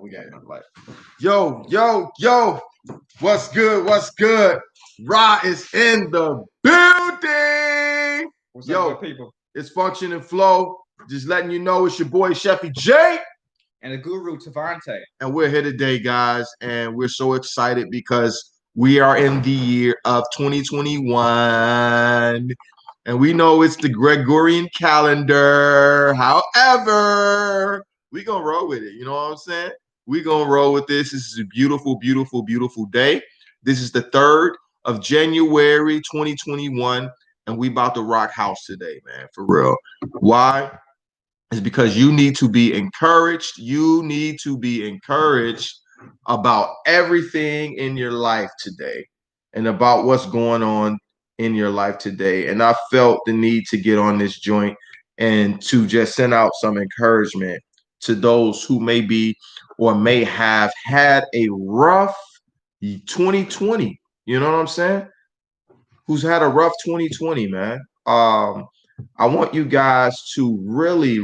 We got another life. Yo. What's good? What's good? Ra is in the building. What's up, Yo, good people? it's Function and Flow. Just letting you know it's your boy Sheffy J. And the guru Tavante. And we're here today, guys. And we're so excited because we are in the year of 2021. And we know it's the Gregorian calendar. However, we gonna roll with it. You know what I'm saying? We gonna roll with this. This is a beautiful, beautiful, beautiful day. This is the 3rd of January, 2021. And we about to rock house today, man. For real. Why? Is because you need to be encouraged. You need to be encouraged about everything in your life today and about what's going on in your life today. And I felt the need to get on this joint and to just send out some encouragement to those who may be or may have had a rough 2020. You know what I'm saying? Who's had a rough 2020, man. I want you guys to really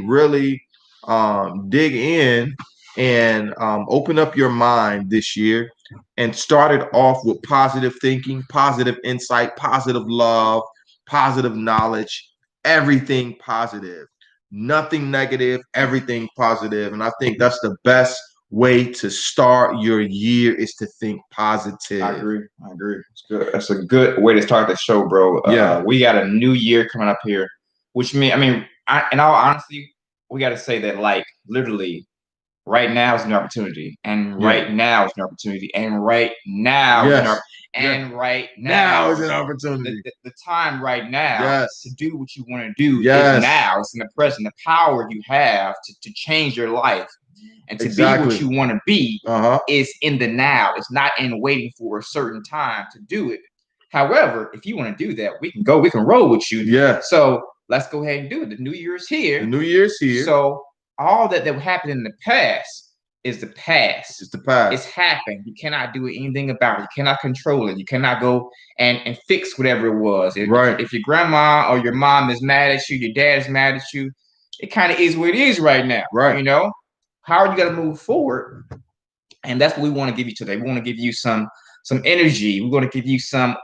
dig in and open up your mind this year and start it off with positive thinking, positive insight, positive love, positive knowledge, everything positive, nothing negative, everything positive. And I think that's the best way to start your year is to think positive. I agree. It's good. That's a good way to start the show, bro. Yeah. We got a new year coming up here, which means, in all honesty, we got to say that, like, literally, right now is an opportunity, and right now is an opportunity, and right now is an opportunity, and right now is an opportunity. The time right now to do what you want to do Yes. is now. It's in the present. The power you have to change your life and to be what you want to be is in the now. It's not in waiting for a certain time to do it. However, if you want to do that, we can roll with you. Yeah. So let's go ahead and do it. The new year is here. The new year's here. So all that happened in the past is the past. It's the past. It's happened. You cannot do anything about it. You cannot control it. You cannot go and fix whatever it was. If your grandma or your mom is mad at you, your dad is mad at you, it kind of is what it is right now. Right. You know? How are you going to move forward? And that's what we want to give you today. We want to give you some energy. We're going to give you some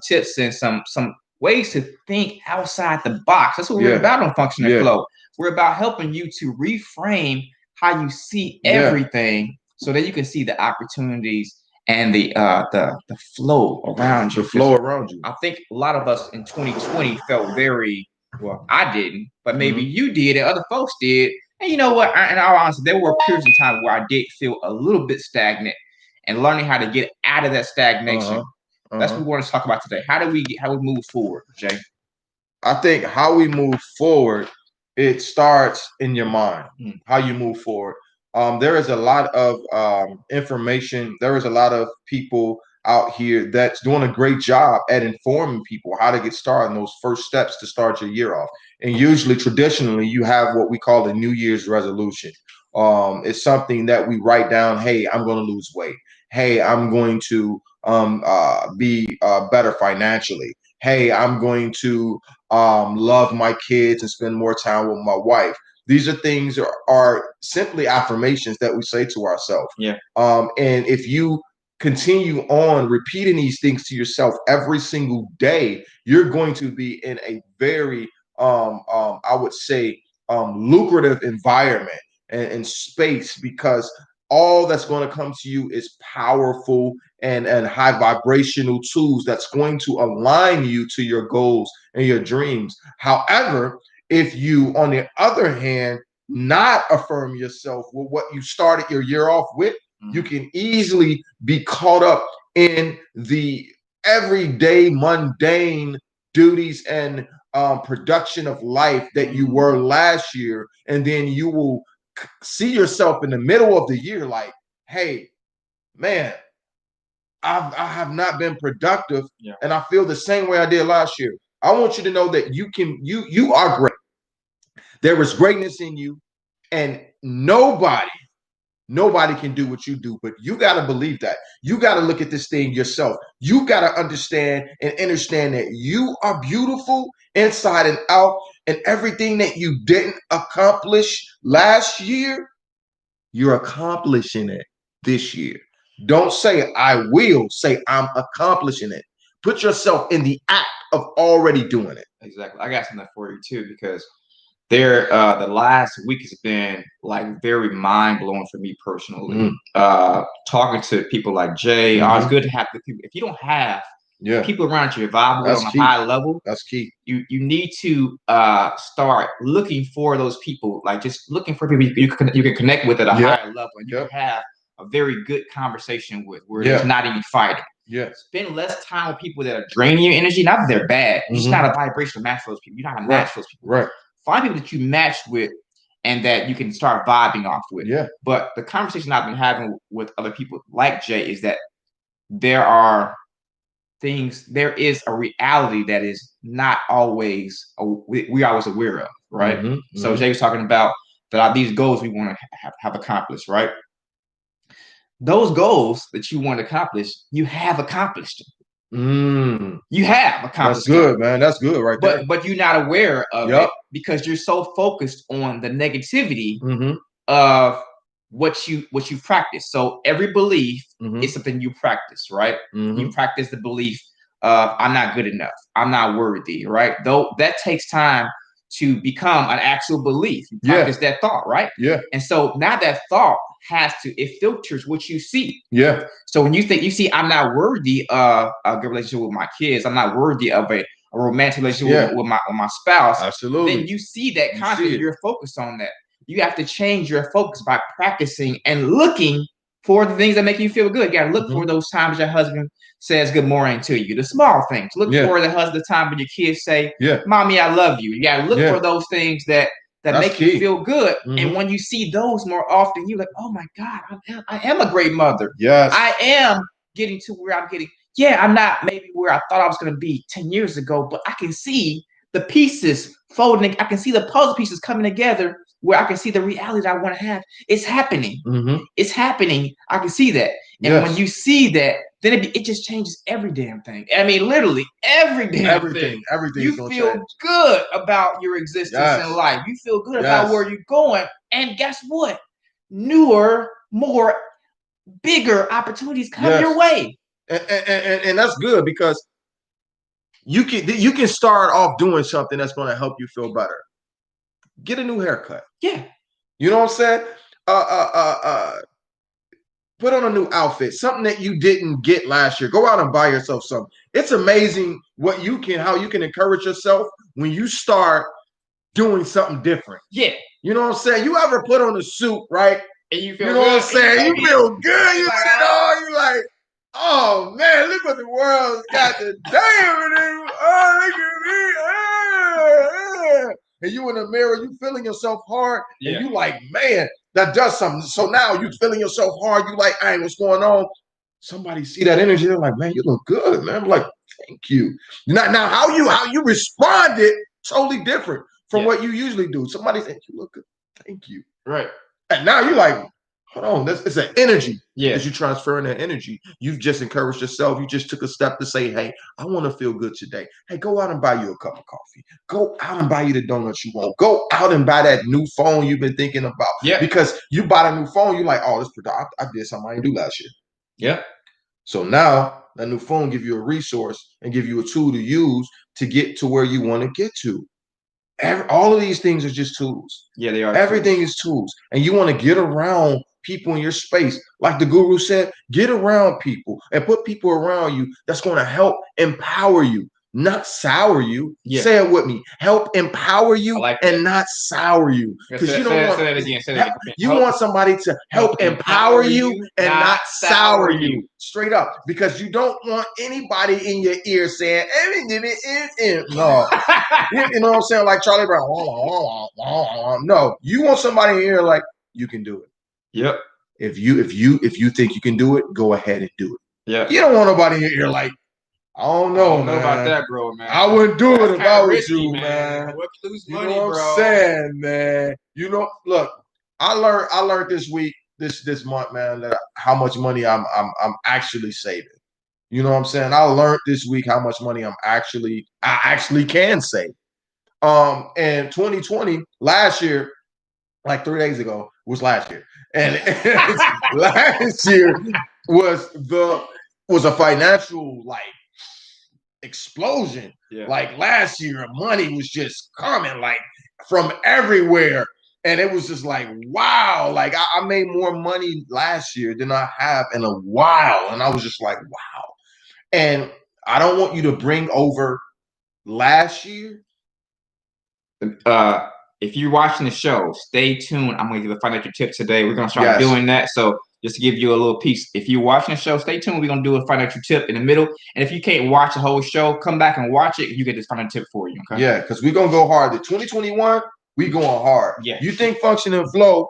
tips and some ways to think outside the box. That's what we're about on Function and Flow. We're about helping you to reframe how you see everything so that you can see the opportunities and the flow around you. The flow around you. I think a lot of us in 2020 felt very, well, I didn't, but maybe you did and other folks did. And you know what? In all honesty, there were periods of time where I did feel a little bit stagnant, and learning how to get out of that stagnation. That's what we want to talk about today. How we move forward, Jay? I think how we move forward, it starts in your mind. How you move forward. There is a lot of information. There is a lot of people out here that's doing a great job at informing people how to get started in those first steps to start your year off. And usually, traditionally, you have what we call the New Year's resolution. It's something that we write down. Hey, I'm going to lose weight. Hey, I'm going to be better financially. Hey, I'm going to love my kids and spend more time with my wife. These are things are simply affirmations that we say to ourselves. Yeah. And if you continue on repeating these things to yourself every single day, you're going to be in a very, I would say, lucrative environment and space, because all that's going to come to you is powerful and high vibrational tools that's going to align you to your goals and your dreams. However, if you, on the other hand, not affirm yourself with what you started your year off with, you can easily be caught up in the everyday mundane duties and production of life that you were last year. And then you will see yourself in the middle of the year like, hey, man, I have not been productive, and I feel the same way I did last year. I want you to know that you are great. There is greatness in you, and nobody can do what you do, but you got to believe that. You got to look at this thing yourself. You got to understand that you are beautiful inside and out, and everything that you didn't accomplish last year, You're accomplishing it this year. Don't say I will, say I'm accomplishing it. Put yourself in the act of already doing it. Exactly. I got something for you too, because the last week has been like very mind blowing for me personally. Talking to people like Jay, it's good to have the people. If you don't have people around you vibe with on a high level, that's key. You need to start looking for those people, like just looking for people you can connect with at a higher level, and you can have a very good conversation with, where there's not any fighting. Spend less time with people that are draining your energy. Not that they're bad. You're just not a vibrational match for those people. You're not a match for those people. Right. Find people that you matched with and that you can start vibing off with. Yeah. But the conversation I've been having with other people like Jay is that there are things, there is a reality that is not always we always aware of, right? So Jay was talking about that these goals we want to have accomplished, right? Those goals that you want to accomplish, you have accomplished them. You have accomplished. That's good, man. That's good, right there. But you're not aware of it because you're so focused on the negativity of what you practice. So every belief is something you practice, right? You practice the belief of I'm not good enough, I'm not worthy, right? Though that takes time to become an actual belief. You practice that thought, right? And so now that thought it filters what you see. So when you think you see I'm not worthy of a good relationship with my kids, I'm not worthy of a romantic relationship with my spouse. Absolutely. Then you see that content, you're focused on that. You have to change your focus by practicing and looking for the things that make you feel good. You gotta look for those times your husband says good morning to you, the small things. Look for the time when your kids say, Mommy, I love you. You gotta look for those things that make you feel good. And when you see those more often, you're like, oh my God, I am a great mother. I am getting to where I'm getting. Yeah, I'm not maybe where I thought I was gonna be 10 years ago, but I can see the pieces folding. I can see the puzzle pieces coming together where I can see the reality that I want to have. It's happening. It's happening. I can see that. And when you see that, then it just changes every damn thing. I mean, literally every damn thing. Everything. You feel good about your existence in life. You feel good about where you're going. And guess what? Newer, more, bigger opportunities come your way. And that's good, because you can start off doing something that's going to help you feel better. Get a new haircut. Yeah. You know what I'm saying? Put on a new outfit, something that you didn't get last year. Go out and buy yourself something. It's amazing how you can encourage yourself when you start doing something different. Yeah. You know what I'm saying? You ever put on a suit, right? And you feel good. What I'm saying? You feel good. You like, oh man, look what the world's got to damn it. Oh, look at me. And you in the mirror, you feeling yourself hard, and you like, man, that does something. So now you feeling yourself hard. You like, hey, what's going on? Somebody see that energy, they're like, man, you look good, man. I'm like, thank you. Now how you responded totally different from what you usually do. Somebody said, you look good, thank you. Right. And now you're like, hold on, it's an energy. Because you're transferring that energy. You've just encouraged yourself. You just took a step to say, hey, I want to feel good today. Hey, go out and buy you a cup of coffee. Go out and buy you the donuts you want. Go out and buy that new phone you've been thinking about. Yeah. Because you bought a new phone, you're like, oh, I did something I didn't do last year. Yeah. So now that new phone give you a resource and give you a tool to use to get to where you want to get to. All of these things are just tools. Yeah, they are. Everything is tools. And you want to get around people in your space. Like the guru said, get around people and put people around you that's going to help empower you, not sour you. Say it with me. Help empower you and not sour you. Because you don't want that again. Say that again. You want somebody to help empower you and not sour you. Straight up. Because you don't want anybody in your ear saying, no. You know what I'm saying? Like Charlie Brown. No. You want somebody in your ear like, you can do it. Yep. If you think you can do it, go ahead and do it. Yeah. You don't want nobody in your ear like, I don't know about that, bro, man. I wouldn't do it if I was you, man. You know what I'm saying, man. You know, look, I learned this week, this month, man, that how much money I'm actually saving. You know what I'm saying? I learned this week how much money I actually can save. In 2020, last year, like 3 days ago was last year, and last year was a financial like explosion. Yeah. Like last year, money was just coming like from everywhere. And it was just like, wow, like I made more money last year than I have in a while. And I was just like, wow. And I don't want you to bring over last year. If you're watching the show, stay tuned. I'm going to give a financial tip today. We're going to start doing that. So just to give you a little piece, if you're watching the show, stay tuned. We're going to do a financial tip in the middle. And if you can't watch the whole show, come back and watch it. You get this financial tip for you. Okay? Yeah, because we're going to go hard. The 2021, we going hard. Yeah. You think Function and Flow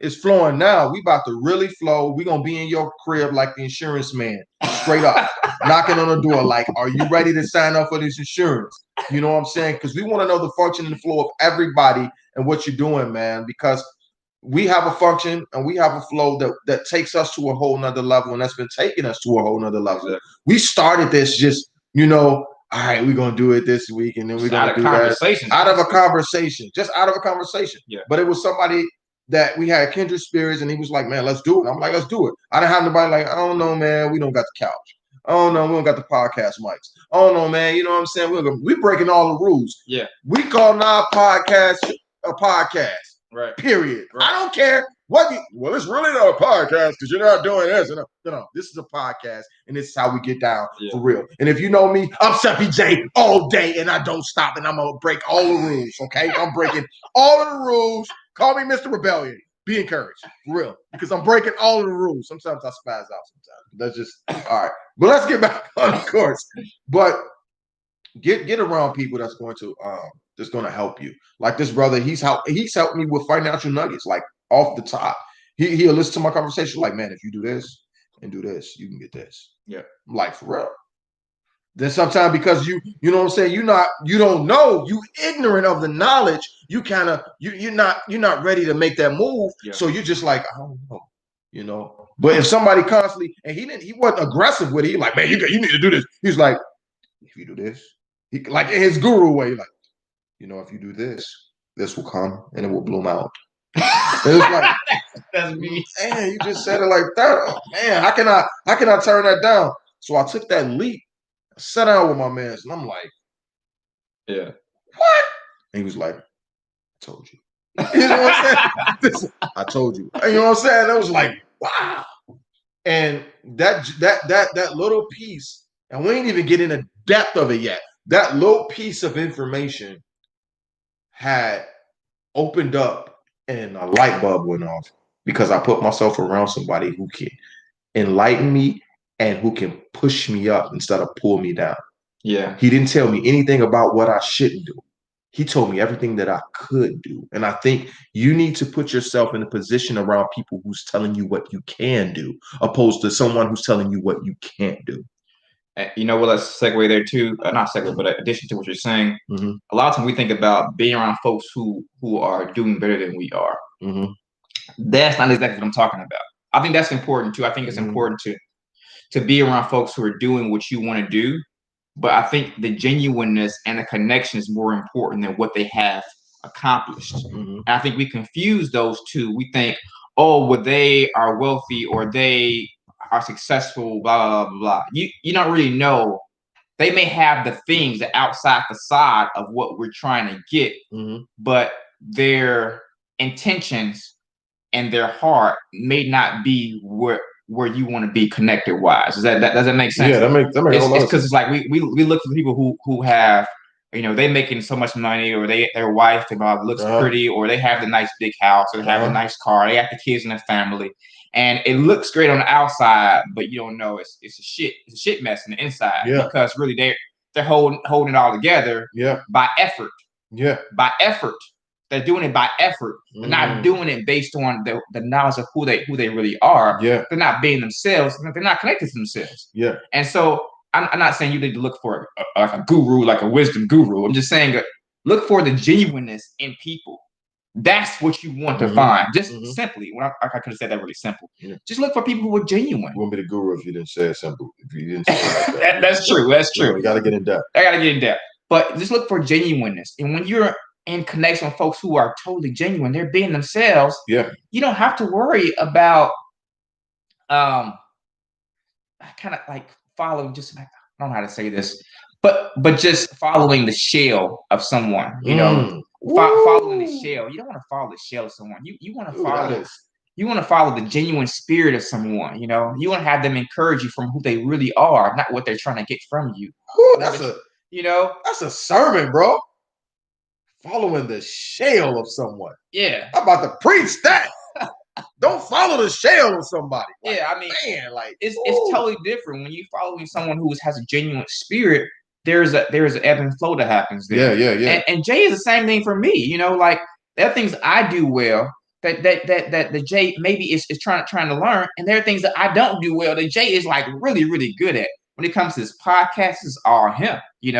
is flowing now? We about to really flow. We're going to be in your crib like the insurance man, straight up, knocking on the door like, are you ready to sign up for this insurance? You know what I'm saying? Because we want to know the function and the flow of everybody and what you're doing, man, because we have a function and we have a flow that takes us to a whole nother level, and that's been taking us to a whole nother level. Exactly. We started this just, all right, we're going to do it this week, and then we're going to do that. Out of a conversation. Just out of a conversation. Yeah. But it was somebody that we had kindred spirits, and he was like, man, let's do it. I'm like, let's do it. I didn't have nobody like, I don't know, man, we don't got the couch. Oh no, we don't got the podcast mics. Oh no, man, you know what I'm saying? We're breaking all the rules. Yeah. We call our podcast a podcast. Right. Period. Right. I don't care what it's really not a podcast because you're not doing this. No, this is a podcast, and this is how we get down for real. And if you know me, I'm Seppy J all day, and I don't stop, and I'm gonna break all the rules. Okay, I'm breaking all of the rules. Call me Mr. Rebellion. Be encouraged, for real, because I'm breaking all of the rules. Sometimes I spaz out. Sometimes that's just all right. But let's get back on the course. But get around people that's going to help you. Like this brother, he's helped me with financial nuggets, like off the top. He'll listen to my conversation, like, man, if you do this and do this, you can get this. Yeah, I'm like, for real. Then sometimes because you know what I'm saying, you don't know, you ignorant of the knowledge, you kind of you're not ready to make that move. Yeah. So you're just like, I don't know, But if somebody constantly, and he wasn't aggressive with it, he like, man, you need to do this. He's like, if you do this, he like in his guru way, like, if you do this, this will come and it will bloom out. And it's like, that's me. Man, you just said it like that. Oh, man, how can I turn that down? So I took that leap. I sat down with my man, and I'm like, yeah, what? And he was like, I told you. You know what I'm saying? I told you. You know what I'm saying? That was like, wow. And that little piece, and we ain't even getting the depth of it yet. That little piece of information had opened up and a light bulb went off because I put myself around somebody who can enlighten me and who can push me up instead of pull me down. Yeah. He didn't tell me anything about what I shouldn't do. He told me everything that I could do. And I think you need to put yourself in a position around people who's telling you what you can do, opposed to someone who's telling you what you can't do. You know what? Let's segue there too. Not segue, but in addition to what you're saying, a lot of times we think about being around folks who are doing better than we are. That's not exactly what I'm talking about. I think that's important too. I think it's important to be around folks who are doing what you want to do. But I think the genuineness and the connection is more important than what they have accomplished. And I think we confuse those two. We think, oh, well, they are wealthy or they are successful, blah, blah, blah, blah. You don't really know. They may have the things that outside facade of what we're trying to get, but their intentions and their heart may not be where you want to be connected wise. Does that make sense? Yeah, that makes a lot of sense. Because it's like we look for people who have, they making so much money, or their wife looks pretty, or they have the nice big house, or they have a nice car, they have the kids in the family, and it looks great on the outside, but you don't know it's a shit mess on the inside. Because really they're holding it all together by effort. By effort. They're doing it by effort. They're not doing it based on the knowledge of who they really are. They're not being themselves. They're not connected to themselves. And so I'm not saying you need to look for a guru, like a wisdom guru. I'm just saying look for the genuineness in people. That's what you want to find. Just simply. I could have said that really simple. Just look for people who are genuine. You won't be the guru if you didn't say it simple. If you didn't say it like that. That's true. That's true. You got to get in depth. I got to get in depth. But just look for genuineness. And when you're in connection with folks who are totally genuine, they're being themselves. Yeah. You don't have to worry about kind of like following just like, I don't know how to say this, but just following the shell of someone, following the shell. You don't want to follow the shell of someone. You want to follow the genuine spirit of someone. You want to have them encourage you from who they really are, not what they're trying to get from you. Ooh, that's a sermon, bro. Following the shell of someone. Yeah. I'm about to preach that. Don't follow the shell of somebody. Like, yeah, I mean, man, like it's totally different when you following someone who has a genuine spirit. There's an ebb and flow that happens there. Yeah. And Jay is the same thing for me. Like there are things I do well that the Jay maybe is trying to learn, and there are things that I don't do well that Jay is like really really good at. When it comes to this podcast, it's all him. We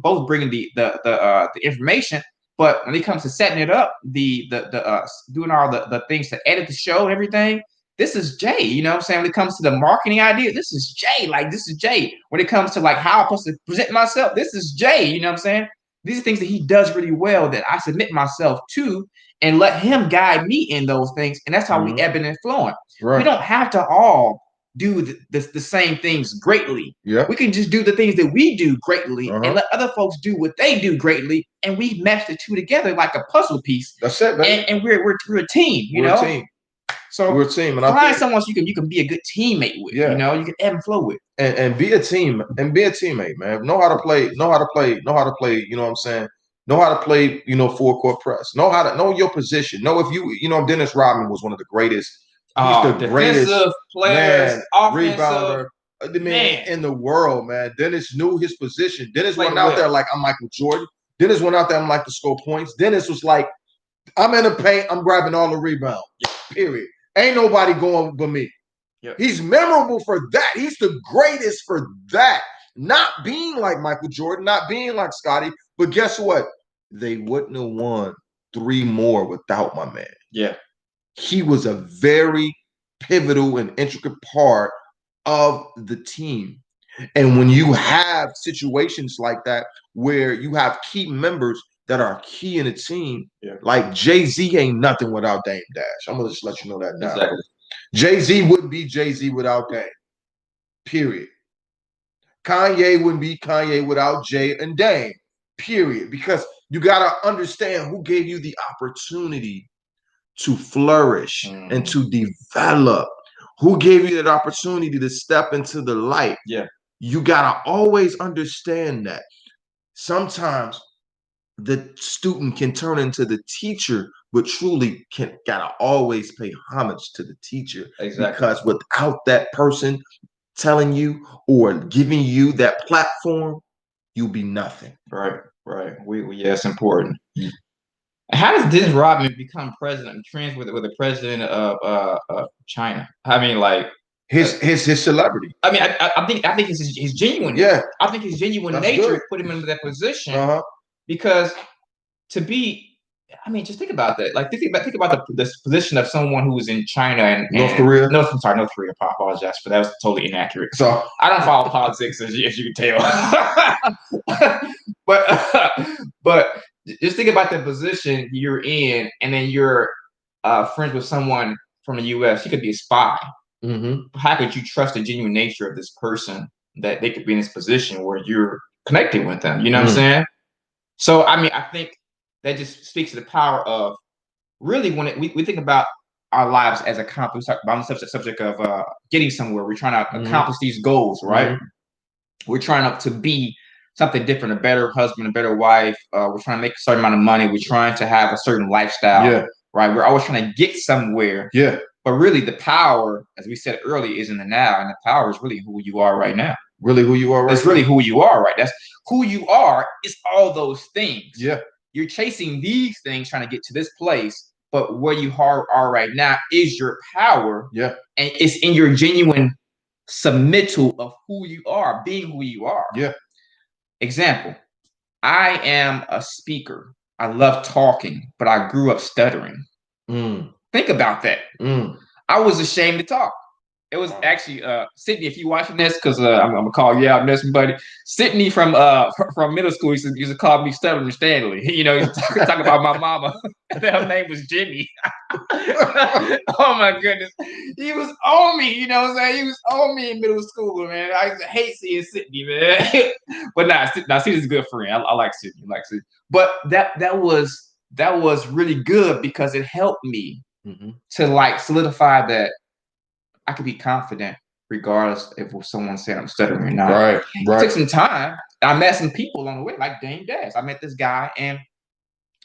both bringing the information. But when it comes to setting it up, the doing all the things to edit the show and everything, this is Jay. You know what I'm saying? When it comes to the marketing idea, this is Jay. Like, this is Jay. When it comes to like how I'm supposed to present myself, this is Jay. You know what I'm saying? These are things that he does really well that I submit myself to and let him guide me in those things. And that's how we ebbing and flowing. Right. We don't have to all do the same things greatly. Yeah. We can just do the things that we do greatly and let other folks do what they do greatly, and we match the two together like a puzzle piece. That's it, man. And we're a team, we're a team. So we're a team, and find someone you can be a good teammate with. Yeah. You can ebb and flow with. And be a team and be a teammate, man. Know how to play, you know what I'm saying? Know how to play, full court press. Know your position. Know if Dennis Rodman was one of the greatest. He's the greatest players, rebounder, man in the world, man. Dennis knew his position. Dennis went out there like I'm Michael Jordan. Dennis went out there, I'm like to score points. Dennis was like, I'm in the paint, I'm grabbing all the rebound. Period. Ain't nobody going but me. Yep. He's memorable for that. He's the greatest for that. Not being like Michael Jordan, not being like Scottie, but guess what? They wouldn't have won 3 more without my man. Yeah. He was a very pivotal and intricate part of the team. And when you have situations like that, where you have key members that are key in a team, like Jay-Z ain't nothing without Dame Dash. I'm going to just let you know that now. Exactly. Jay-Z wouldn't be Jay-Z without Dame. Period. Kanye wouldn't be Kanye without Jay and Dame. Period. Because you got to understand who gave you the opportunity to flourish and to develop. Who gave you that opportunity to step into the light? Yeah. You got to always understand that. Sometimes the student can turn into the teacher, but truly gotta always pay homage to the teacher. Exactly. Because without that person telling you or giving you that platform, you'll be nothing. Right. It's important. How does Dennis Rodman become president, trans with the president of China? I mean, like his celebrity. I mean, I think it's his genuine. Yeah. I think his genuine nature put him into that position. Because to be, I mean, just think about that. Like, think about the position of someone who is in China and North Korea. No, I'm sorry, North Korea. I apologize for that. Was totally inaccurate. So I don't follow politics, as you can tell. but just think about the position you're in, and then you're friends with someone from the U.S. He could be a spy. How could you trust the genuine nature of this person that they could be in this position where you're connecting with them? You know what I'm saying? So, I mean, I think that just speaks to the power of really when we think about our lives as accomplished. We talk about the subject of getting somewhere. We're trying to accomplish these goals, right? We're trying to be something different, a better husband, a better wife. We're trying to make a certain amount of money. We're trying to have a certain lifestyle, right? We're always trying to get somewhere. Yeah. But really, the power, as we said earlier, is in the now, and the power is really who you are right now. Really who you are right now. That's really who you are, right? That's who you are is all those things. Yeah. You're chasing these things, trying to get to this place, but where you are right now is your power. Yeah. And it's in your genuine submittal of who you are, being who you are. Yeah. Example, I am a speaker. I love talking, but I grew up stuttering. Think about that. I was ashamed to talk. It was actually Sydney. If you watching this, because I'm gonna call you out, this buddy. Sydney from middle school used to call me Stuttering Stanley. You know, he used to talk about my mama. Her name was Jimmy. Oh my goodness, he was on me. You know what I'm saying? He was on me in middle school, man. I used to hate seeing Sydney, man. But now Sydney's a good friend. I like Sydney. I like Sydney. But that was really good because it helped me to like solidify that I could be confident regardless if someone said I'm stuttering or not. Right. It took some time. I met some people along the way, like Dame Dash. I met this guy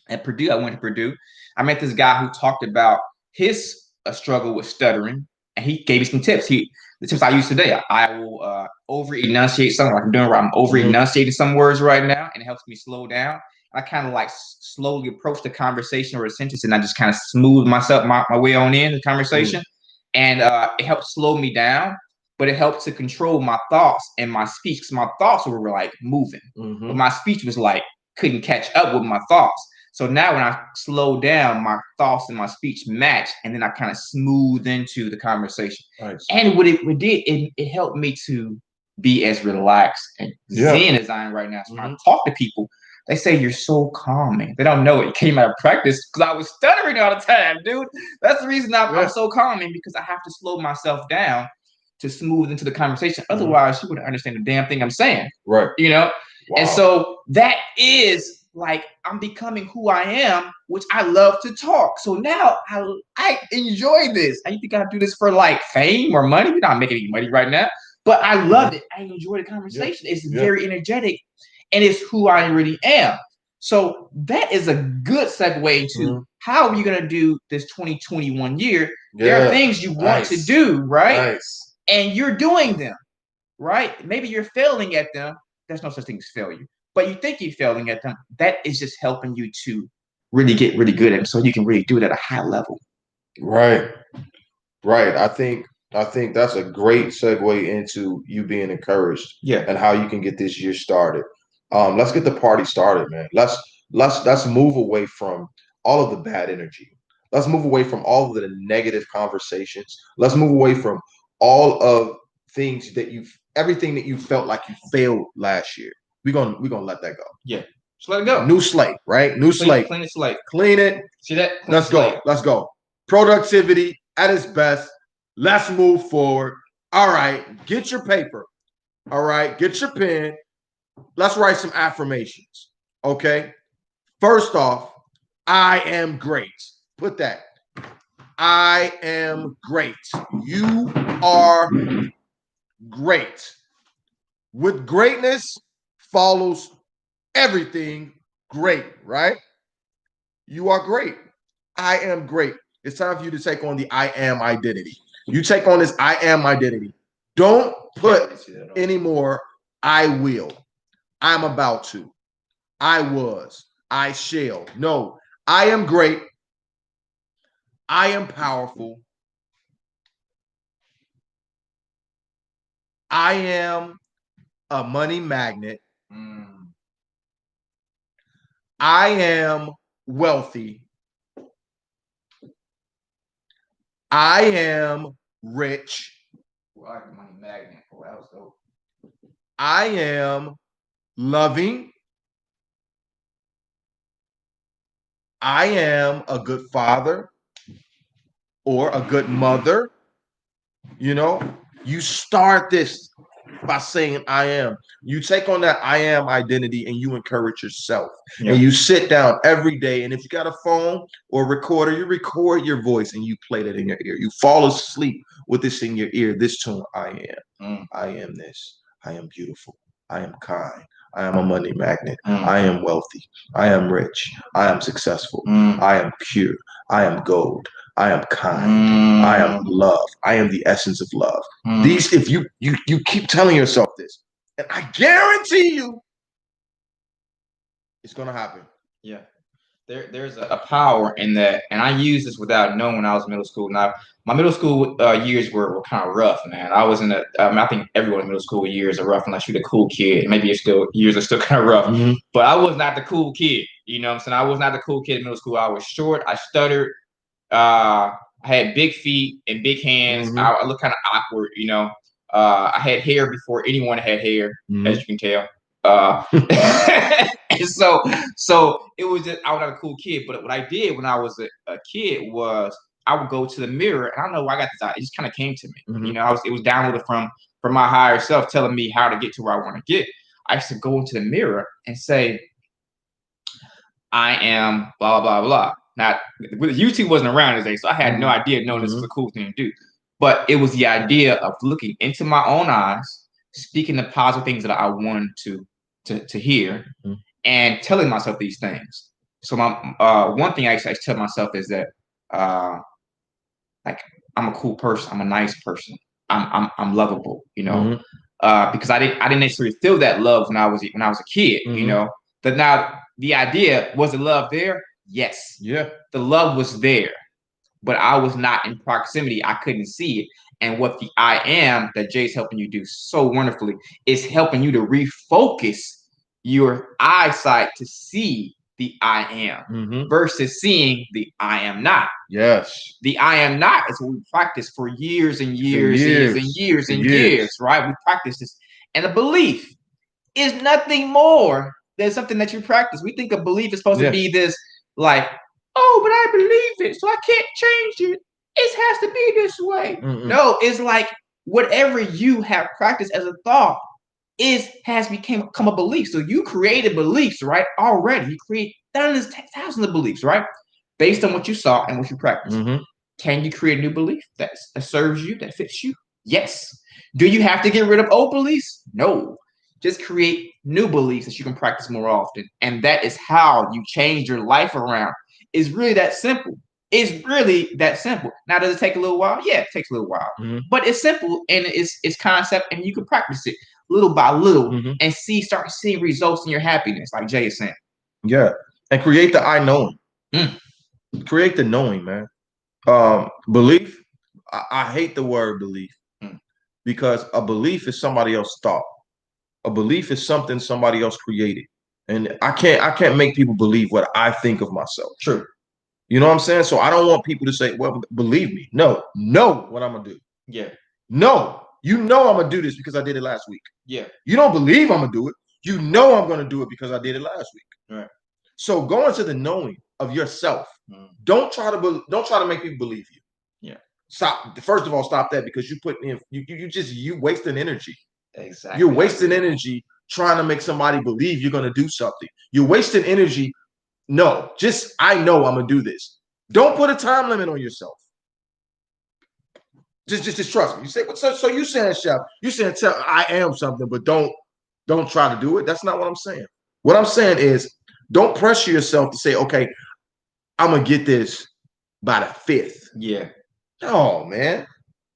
at Purdue. I went to Purdue. I met this guy who talked about his struggle with stuttering, and he gave me some tips. The tips I use today. I will over enunciate something like I'm doing right. I'm over enunciating some words right now, and it helps me slow down. I kind of like slowly approach the conversation or a sentence, and I just kind of smooth my way on in the conversation. And it helped slow me down, but it helped to control my thoughts and my speech because my thoughts were like moving, but my speech was like couldn't catch up with my thoughts. So now when I slow down, my thoughts and my speech match, and then I kind of smooth into the conversation. Nice. And what it did, it helped me to be as relaxed and zen as I am right now. So when I talk to people, they say you're so calming. They don't know it. It came out of practice because I was stuttering all the time, dude. That's the reason I'm so calming, because I have to slow myself down to smooth into the conversation. Otherwise, you wouldn't understand the damn thing I'm saying. Right. You know? Wow. And so that is like I'm becoming who I am, which I love to talk. So now I enjoy this. I think I do this for like fame or money. We're not making any money right now, but I love it. I enjoy the conversation. It's very energetic. And it's who I really am. So that is a good segue to how are you going to do this 2021 year? There are things you want to do, right? And you're doing them, right? Maybe you're failing at them. There's no such thing as failure. But you think you're failing at them. That is just helping you to really get really good at them so you can really do it at a high level. Right. Right. I think that's a great segue into you being encouraged and how you can get this year started. Let's get the party started, man. Let's move away from all of the bad energy. Let's move away from all of the negative conversations. Let's move away from all of things everything that you felt like you failed last year. We're gonna let that go. Yeah. Just let it go. New slate, right? New slate. Clean the slate. Clean it. See that? Let's go. Let's go. Productivity at its best. Let's move forward. All right. Get your paper. All right. Get your pen. Let's write some affirmations. Okay. First off, I am great. Put that. I am great. You are great. With greatness follows everything great, right? You are great. I am great. It's time for you to take on the I am identity. You take on this I am identity. Don't put anymore I will. I'm about to. I was. I shall. No, I am great. I am powerful. I am a money magnet. I am wealthy. I am rich. Well, I money magnet. Oh, that was dope. I am loving. I am a good father or a good mother. You know, you start this by saying I am. You take on that I am identity and you encourage yourself. And you sit down every day. And if you got a phone or recorder, you record your voice and you play that in your ear. You fall asleep with this in your ear. This tune, I am. I am this. I am beautiful. I am kind. I am a money magnet. I am wealthy. I am rich. I am successful. I am pure. I am gold. I am kind. I am love. I am the essence of love. These, if you keep telling yourself this, and I guarantee you, it's gonna happen. Yeah. There's a power in that, and I used this without knowing when I was in middle school. Now, my middle school years were kind of rough, man. I was in I think everyone in middle school years are rough unless you're the cool kid. Maybe years are still kind of rough, but I was not the cool kid. You know what I'm saying? I was not the cool kid in middle school. I was short. I stuttered. I I had big feet and big hands. Mhm. I looked kind of awkward, you know. I had hair before anyone had hair, as you can tell. And so it was just I was not a cool kid. But what I did when I was a kid was I would go to the mirror, and I don't know why I got this out. It just kind of came to me. Mhm. You know, it was downloaded from my higher self telling me how to get to where I want to get. I used to go into the mirror and say, I am blah blah blah. Now, YouTube wasn't around today, so I had no idea. No, this was a cool thing to do. But it was the idea of looking into my own eyes, speaking the positive things that I wanted to hear, Mhm. and telling myself these things. So my one thing I used to tell myself is that like I'm a cool person, I'm a nice person, I'm lovable, you know. Mhm. Because I didn't necessarily feel that love when I was a kid, you Mhm. know. But now the idea was the love there? Yes, Yeah. the love was there, but I was not in proximity. I couldn't see it. And what the I am that Jay's helping you do so wonderfully is helping you to refocus your eyesight to see the I am Mhm. versus seeing the I am not. Yes. The I am not is what we practice for years and For years and years and years. years For and years. years, right? We practice this. And a belief is nothing more than something that you practice. We think a belief is supposed to be this, like, oh, but I believe it, so I can't change it. It has to be this way. Mm-mm. No, it's like whatever you have practiced as a thought has become a belief. So you created beliefs, right? Already, you create thousands of beliefs, right? Based on what you saw and what you practiced. Mhm. Can you create a new belief that serves you, that fits you? Yes. Do you have to get rid of old beliefs? No. Just create new beliefs that you can practice more often. And that is how you change your life around. It's really that simple. It's really that simple. Now, does it take a little while? Yeah, it takes a little while. Mhm. But it's simple and it's concept, and you can practice it little by little Mhm. and start seeing results in your happiness, like Jay is saying. Yeah. And create the I knowing. Mm. Create the knowing, man. Belief. I hate the word belief because a belief is somebody else's thought. A belief is something somebody else created. And I can't make people believe what I think of myself. True. You know what I'm saying? So I don't want people to say, well, believe me. No, know what I'm gonna do. Yeah. No, you know I'm gonna do this because I did it last week. Yeah. You don't believe I'm gonna do it. You know I'm gonna do it because I did it last week. Right. So go into the knowing of yourself. Don't try to make people believe you. Yeah. Stop. First of all, stop that because you wasting energy. Exactly. You're wasting energy trying to make somebody believe you're gonna do something. You're wasting energy. No, just I know I'm gonna do this. Don't put a time limit on yourself. Just trust me. You say, so you saying, Chef, you saying tell I am something, but don't try to do it. That's not what I'm saying. What I'm saying is don't pressure yourself to say, okay, I'm gonna get this by the 5th. Yeah. No, man.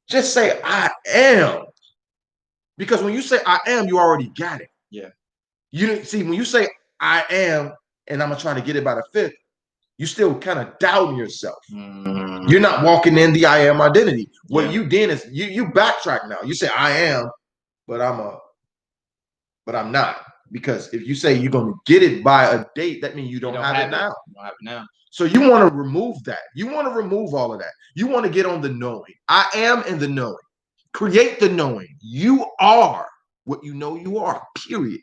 Just say I am. Because when you say I am, you already got it. Yeah. You didn't see when you say I am and I'm gonna try to get it by the 5th, you still kind of doubting yourself. You're not walking in the I am identity. What you did is you backtrack now. You say I am, but I'm not. Because if you say you're gonna get it by a date, that means you don't have it now. You don't have it now. So you want to remove that. You want to remove all of that. You want to get on the knowing. I am in the knowing. Create the knowing. You are what you know you are, period.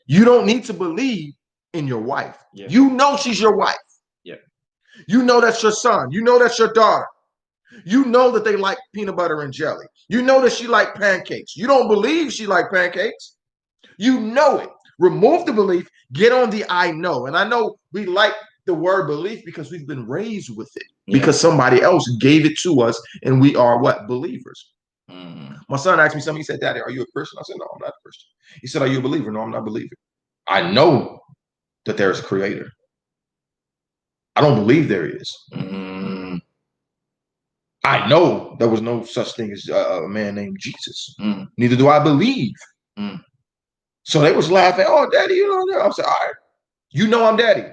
You don't need to believe in your wife. Yeah. You know she's your wife. Yeah. You know that's your son. You know that's your daughter. You know that they like peanut butter and jelly. You know that she like pancakes. You don't believe she like pancakes. You know it. Remove the belief. Get on the I know. And I know we like the word belief because we've been raised with it. Yeah. Because somebody else gave it to us and we are what? Believers. My son asked me something. He said, Daddy, are you a Christian? I said, no, I'm not a Christian. He said, are you a believer? No, I'm not a believer. I know that there is a creator. I don't believe there is. I know there was no such thing as a man named Jesus. Neither do I believe. So they was laughing. Oh, Daddy, you know that. I said, all right. You know I'm Daddy.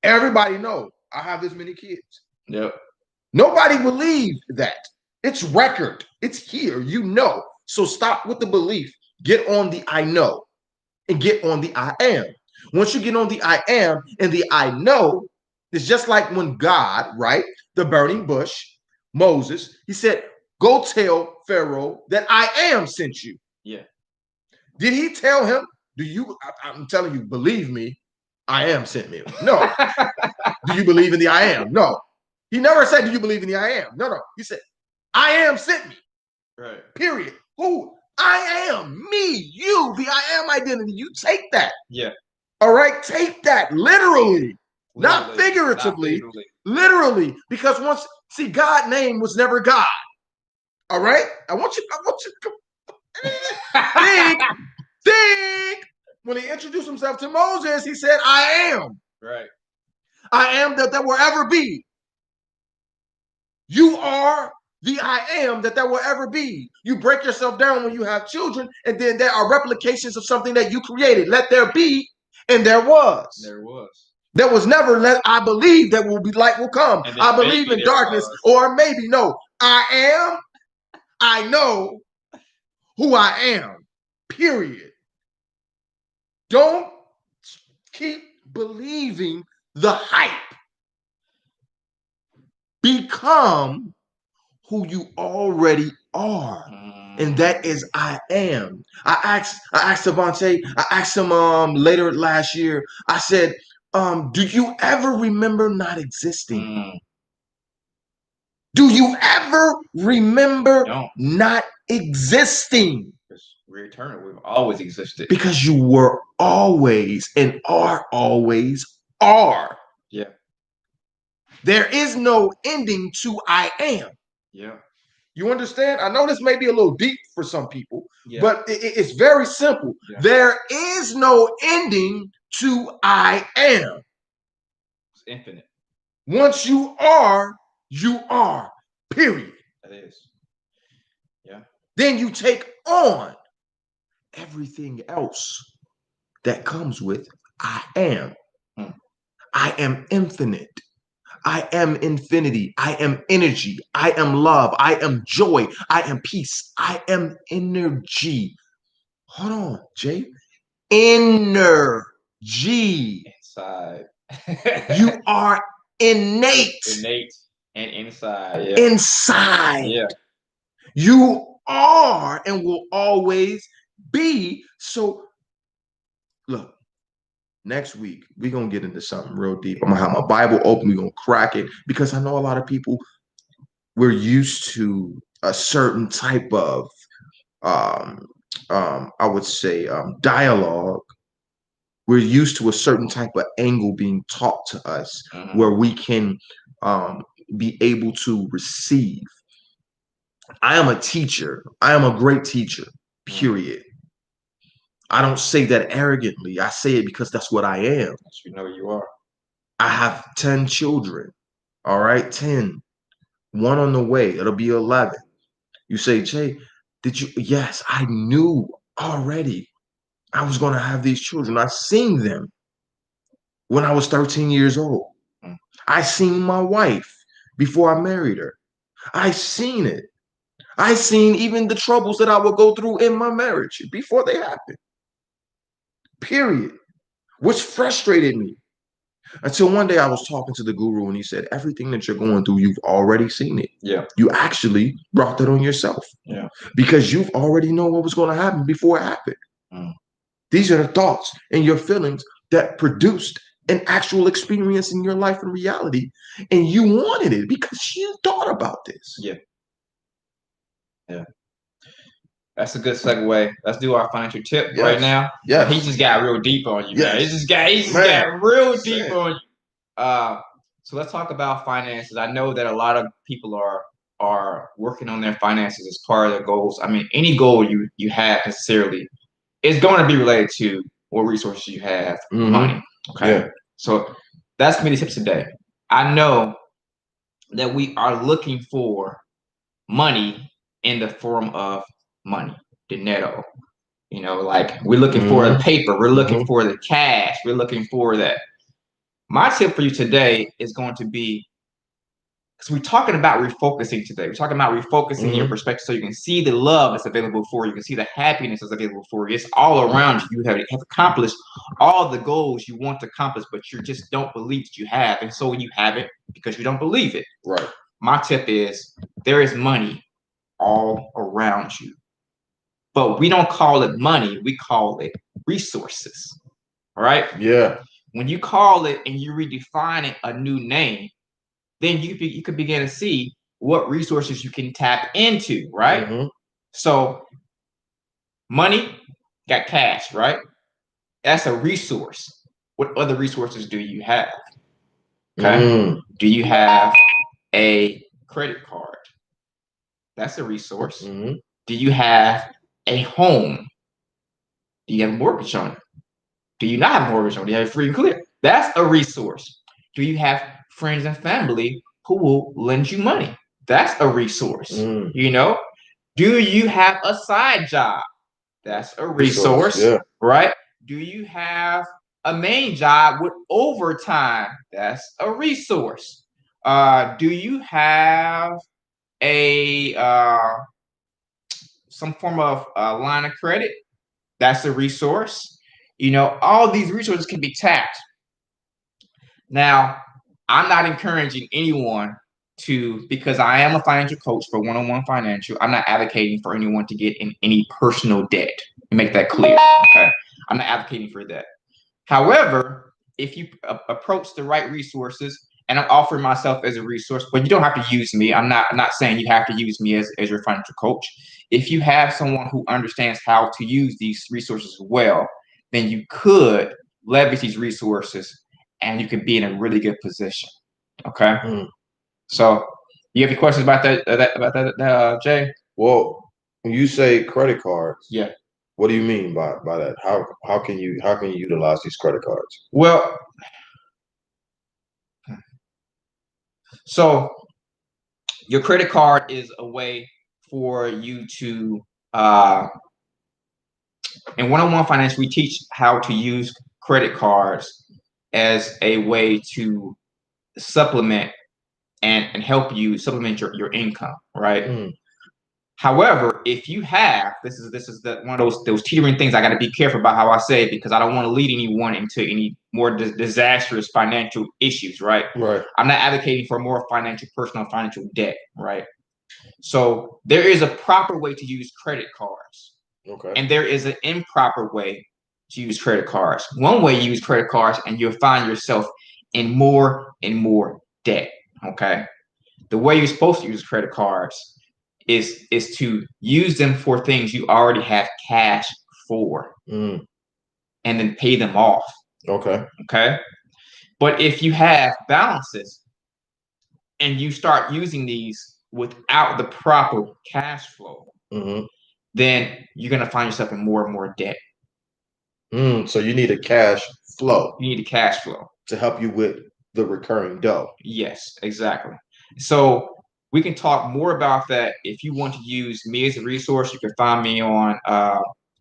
Everybody know I have this many kids. Yep. Nobody believed that. It's record. It's here. You know. So stop with the belief. Get on the I know and get on the I am. Once you get on the I am and the I know, It's just like when God, right, the burning bush, Moses, he said, go tell Pharaoh that I am sent you. Yeah. Did he tell him, I'm telling you, believe me, I am sent me? No. Do you believe in the I am? No. He never said, do you believe in the I am? No. He said, I am sent me. Right. Period. Who? I am, me, you, the I am identity. You take that. Yeah. All right, take that literally. Not figuratively, literally. Because God name was never God. All right? I want you to think. When he introduced himself to Moses, he said, I am. Right. I am that there will ever be. You are the I am that there will ever be. You break yourself down when you have children, and then there are replications of something that you created. Let there be, and there was. There was. There was never I believe that will be light will come. I believe in darkness, or maybe no. I am, I know who I am. Period. Don't keep believing the hype. Become who you already are. And that is I am. I asked Devontae, I asked him later last year, I said, do you ever remember not existing? Do you ever remember not existing? We're eternal. We've always existed. Because you were always and are always are. Yeah. There is no ending to I am. Yeah. You understand? I know this may be a little deep for some people, but it's very simple. Yeah. There is no ending to I am. It's infinite. Once you are, period. That is. Yeah. Then you take on everything else that comes with I am. I am infinite. I am infinity. I am energy. I am love. I am joy. I am peace. I am energy. Hold on, Jay. Energy. Inside. You are innate. Innate and inside. Yeah. Inside. Yeah. You are and will always be. So, look. Next week, we're going to get into something real deep. I'm going to have my Bible open. We're going to crack it because I know a lot of people, we're used to a certain type of, I would say, dialogue. We're used to a certain type of angle being taught to us where we can be able to receive. I am a teacher. I am a great teacher, period. I don't say that arrogantly. I say it because that's what I am. You know you are. I have 10 children. All right, 10. One on the way. It'll be 11. You say, Jay, did you? Yes, I knew already I was going to have these children. I seen them when I was 13 years old. I seen my wife before I married her. I seen it. I seen even the troubles that I would go through in my marriage before they happened. Period. Which frustrated me. Until one day I was talking to the guru and he said, everything that you're going through, you've already seen it. Yeah. You actually brought that on yourself. Yeah. Because you've already known what was going to happen before it happened. These are the thoughts and your feelings that produced an actual experience in your life and reality. And you wanted it because you thought about this. Yeah. Yeah. That's a good segue. Let's do our financial tip right now. Yeah. He just got real deep on you, man. He just got real deep on you. So let's talk about finances. I know that a lot of people are working on their finances as part of their goals. I mean, any goal you have necessarily is going to be related to what resources you have, money. Okay. Yeah. So that's going to be the tips today. I know that we are looking for money in the form of money, dinero. You know, like we're looking for the paper, we're looking for the cash, we're looking for that. My tip for you today is going to be because we're talking about refocusing today. We're talking about refocusing your perspective so you can see the love that's available for you. You can see the happiness that's available for you. It's all around you. You have accomplished all the goals you want to accomplish, but you just don't believe that you have. And so you have it because you don't believe it. Right. My tip is there is money all around you. But we don't call it money, we call it resources. All right? Yeah. When you call it and you redefine it a new name, then you could begin to see what resources you can tap into, right? So money, got cash, right? That's a resource. What other resources do you have? Okay. Do you have a credit card? That's a resource. Do you have a home? Do you have a mortgage on it? Do you not have a mortgage on it? Do you have it free and clear? That's a resource. Do you have friends and family who will lend you money? That's a resource. You know, do you have a side job? That's a resource, right? Do you have a main job with overtime? That's a resource. Do you have a some form of line of credit? That's a resource. You know, all these resources can be tapped. Now, I'm not encouraging anyone to, because I am a financial coach for one-on-one financial, I'm not advocating for anyone to get in any personal debt. And make that clear. Okay. I'm not advocating for that. However, if you approach the right resources, and I'm offering myself as a resource, but you don't have to use me. I'm not saying you have to use me as your financial coach. If you have someone who understands how to use these resources well, then you could leverage these resources and you could be in a really good position. Okay. So you have any questions about that, Jay? Well, when you say credit cards, yeah, what do you mean by that? How can you utilize these credit cards? Well, so your credit card is a way for you to in one-on-one finance, we teach how to use credit cards as a way to supplement and help you supplement your income, right? However, if you have this is one of those teetering things I got to be careful about how I say it, because I don't want to lead anyone into any more disastrous financial issues, right? Right. I'm not advocating for more personal financial debt, right? So there is a proper way to use credit cards. Okay. And there is an improper way to use credit cards. One way you use credit cards and you'll find yourself in more and more debt. Okay. The way you're supposed to use credit cards is to use them for things you already have cash for and then pay them off. Okay. Okay. But if you have balances and you start using these without the proper cash flow, then you're going to find yourself in more and more debt. So you need a cash flow. You need a cash flow to help you with the recurring dough. Yes, exactly. So we can talk more about that. If you want to use me as a resource, you can find me on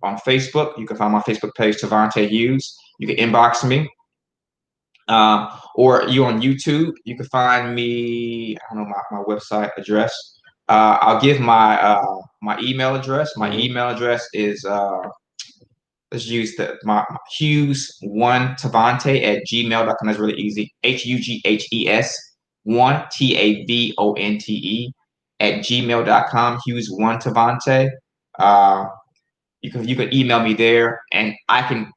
Facebook. You can find my Facebook page, Tavante Hughes. You can inbox me. Or you on YouTube, you can find me. I don't know my website address. I'll give my my email address. My email address is let's use my Hughes1Tavante@gmail.com. That's really easy. Hughes1Tavante@gmail.com. Hughes1Tavante. You can email me there, and I can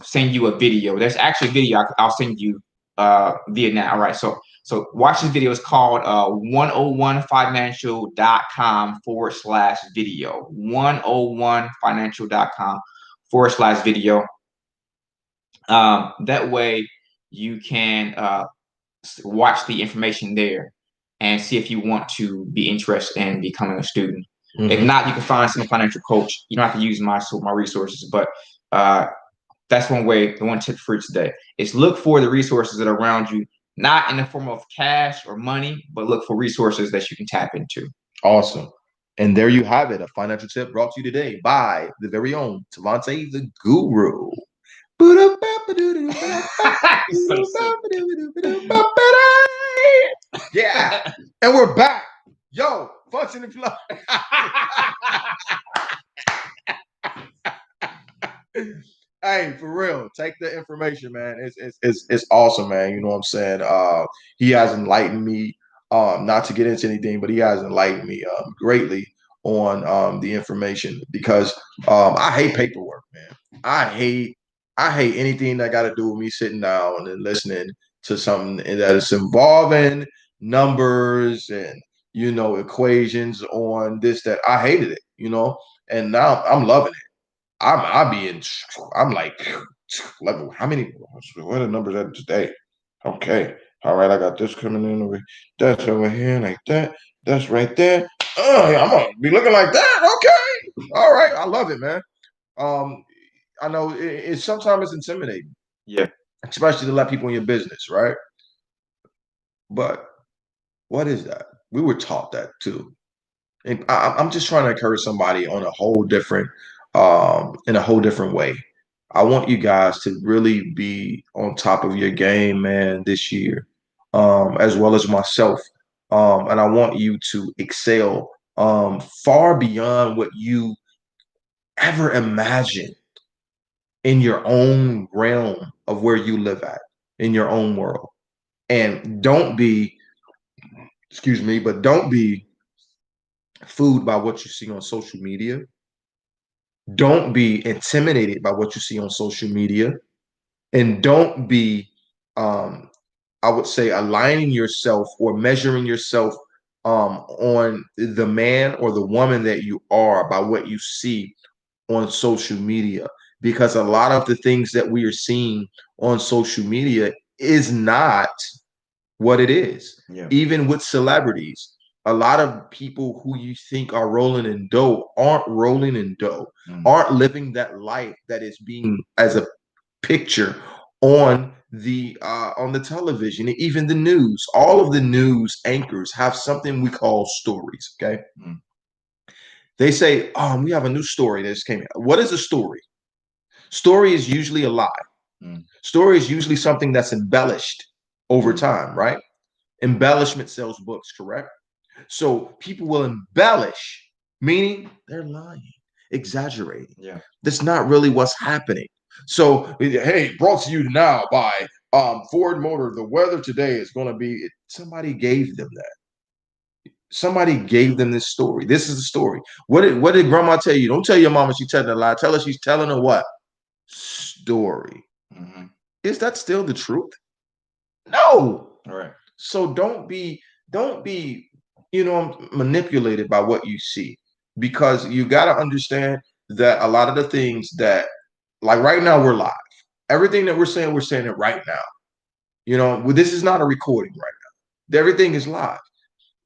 send you a video. There's actually a video I'll send you via now. All right. So watch this video. It's called 101financial.com/video. 101financial.com/video. That way you can watch the information there and see if you want to be interested in becoming a student. If not, you can find some financial coach. You don't have to use my resources, but that's one way, the one tip for today is look for the resources that are around you, not in the form of cash or money, but look for resources that you can tap into. Awesome. And there you have it, a financial tip brought to you today by the very own Tavante the Guru. Yeah. And we're back. Yo, function and flow. Hey, for real, take the information, man. It's awesome, man. You know what I'm saying? He has enlightened me. Not to get into anything, but he has enlightened me greatly on the information because I hate paperwork, man. I hate anything that got to do with me sitting down and listening to something that is involving numbers and equations on this that. I hated it, and now I'm loving it. I'm like how many? What are the numbers at today? Okay, all right, I got this coming in over. That's over here like that. That's right there. Oh, yeah, I'm gonna be looking like that. Okay, all right, I love it, man. Um, I know it's sometimes it's intimidating. Yeah. Especially to let people in your business, right? But what is that? We were taught that too. And I'm just trying to encourage somebody on a whole different, in a whole different way. I want you guys to really be on top of your game, man, this year, as well as myself. And I want you to excel far beyond what you ever imagined in your own realm of where you live at, in your own world. And don't be, excuse me, but don't be fooled by what you see on social media. Don't be intimidated by what you see on social media. And don't be, I would say, aligning yourself or measuring yourself on the man or the woman that you are by what you see on social media. Because a lot of the things that we are seeing on social media is not what it is. Yeah. Even with celebrities, a lot of people who you think are rolling in dough aren't rolling in dough, aren't living that life that is being as a picture on the television, and even the news. All of the news anchors have something we call stories. Okay. They say, we have a new story that just came out. What is a story? Story is usually a lie. Story is usually something that's embellished over time, right? Embellishment sells books, correct? So people will embellish, meaning they're lying, exaggerating. Yeah. That's not really what's happening. So, hey, brought to you now by Ford Motor. The weather today is going to be. Somebody gave them that. Somebody gave them this story. This is the story. What did Grandma tell you? Don't tell your mama she's telling a lie. Tell her she's telling a what? Story. Is that still the truth? No. All right. So don't be manipulated by what you see, because you got to understand that a lot of the things that, like right now, we're live. Everything that we're saying it right now. This is not a recording right now. Everything is live.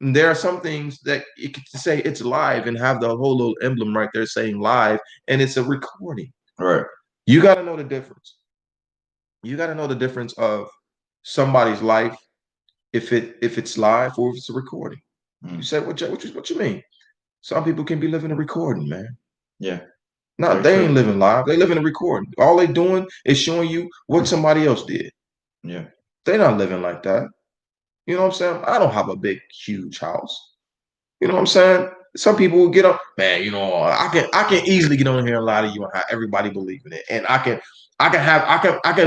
And there are some things that you can say it's live and have the whole little emblem right there saying live, and it's a recording. All right. You got to know the difference. You got to know the difference of somebody's life if it's live or if it's a recording. You say, what you mean? Some people can be living a recording, man. Yeah. No, they ain't living live. They live in a recording. All they doing is showing you what somebody else did. Yeah. They're not living like that. You know what I'm saying? I don't have a big, huge house. You know what I'm saying? Some people will get up, man. I can easily get on here and lie to you on how everybody believe in it, and I can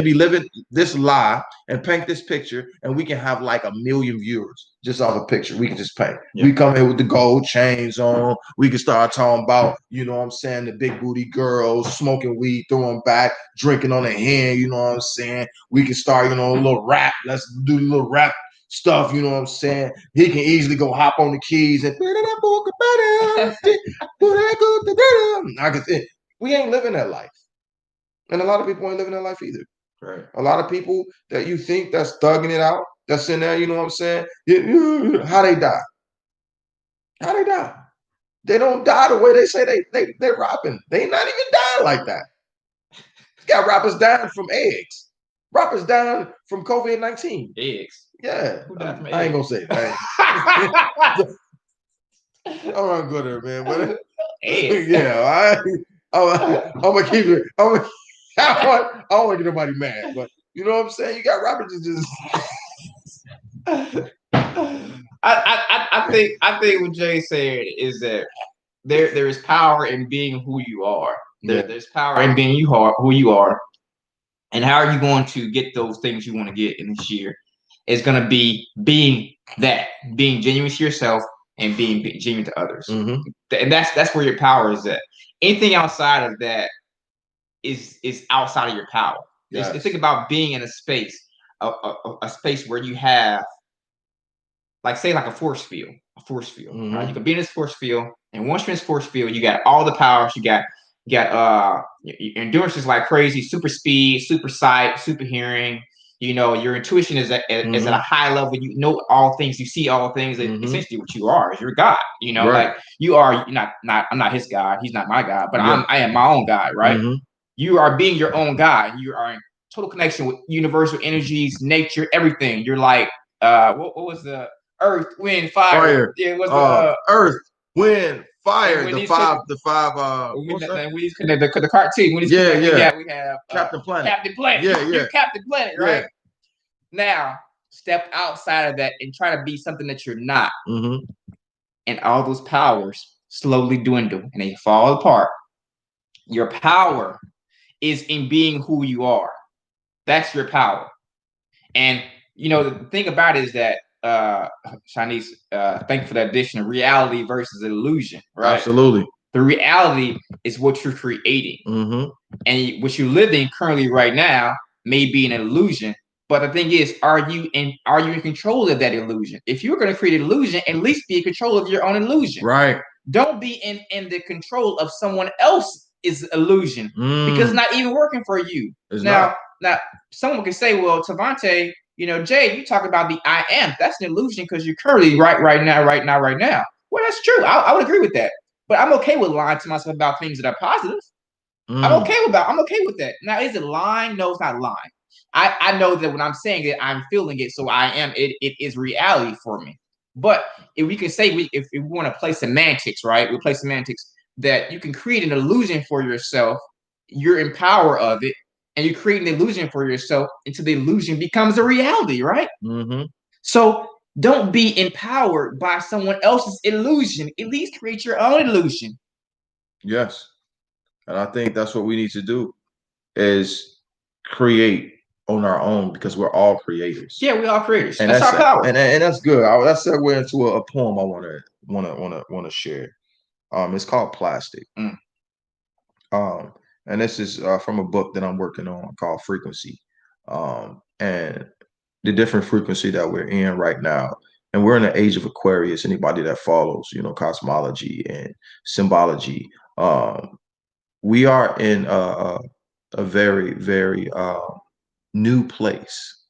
be living this lie and paint this picture, and we can have like 1 million viewers just off a picture. We can just paint. Yeah. We come here with the gold chains on. We can start talking about, you know what I'm saying, the big booty girls smoking weed, throwing back, drinking on the hand. You know what I'm saying? We can start, a little rap. Let's do a little rap stuff, you know what I'm saying? He can easily go hop on the keys and we ain't living that life. And a lot of people ain't living that life either. Right. A lot of people that you think that's thugging it out, that's in there, you know what I'm saying? How they die? How they die? They don't die the way they say they're rapping. They not even dying like that. You got rappers dying from eggs. Rappers dying from COVID-19. Eggs. Yeah, I ain't gonna say that. I'm not good at it, man. But yeah, I'm gonna keep it. I don't want to get nobody mad, but you know what I'm saying. You got rappers that just I think what Jay said is that there is power in being who you are. There's power in being who you are, and how are you going to get those things you want to get in this year? It's going to be being genuine to yourself and being genuine to others, and that's where your power is at. Anything outside of that is outside of your power. Yes. Think about being in a space, a space where you have, like, say, like a force field, right? You can be in this force field, and once you're in this force field, you got all the powers. You got your endurance is like crazy, super speed, super sight, super hearing. You know, your intuition is at a high level. You know all things, you see all things. Essentially, what you are is your God. You know, right. Like you are. You're not. I'm not his God. He's not my God. But I am my own God. Right. You are being your own God. You are in total connection with universal energies, nature, everything. You're like, what was the earth, wind, fire? Yeah, what's the earth, wind, fire. The five. The cartoon. We have Captain Planet. Captain Planet. You're Captain Planet, right? Now step outside of that and try to be something that you're not, and all those powers slowly dwindle and they fall apart. Your power is in being who you are. That's your power. And you know, the thing about it is that Chinese, thank you for that addition of reality versus illusion, right? Absolutely. The reality is what you're creating, and what you're living currently right now may be an illusion. But the thing is, are you in control of that illusion? If you're going to create an illusion, at least be in control of your own illusion. Right. Don't be in the control of someone else's illusion, because it's not even working for you. Now, someone can say, well, Tavante, you know, Jay, you talk about the I am. That's an illusion because you're currently right now. Well, that's true. I would agree with that. But I'm okay with lying to myself about things that are positive. I'm okay with that. Now, is it lying? No, it's not lying. I know that when I'm saying it, I'm feeling it. So I am. It is reality for me. But if we can say if we want to play semantics, right? We play semantics that you can create an illusion for yourself. You're in power of it, and you create an illusion for yourself until the illusion becomes a reality, right? So don't be empowered by someone else's illusion. At least create your own illusion. Yes. And I think that's what we need to do, is create on our own, because we're all creators. Yeah, we're all creators. And that's our power. And that's good. Let's segue into a poem I want to share. It's called Plastic. And this is from a book that I'm working on called Frequency. And the different frequency that we're in right now. And we're in the age of Aquarius. Anybody that follows, you know, cosmology and symbology, we are in a very, very new place.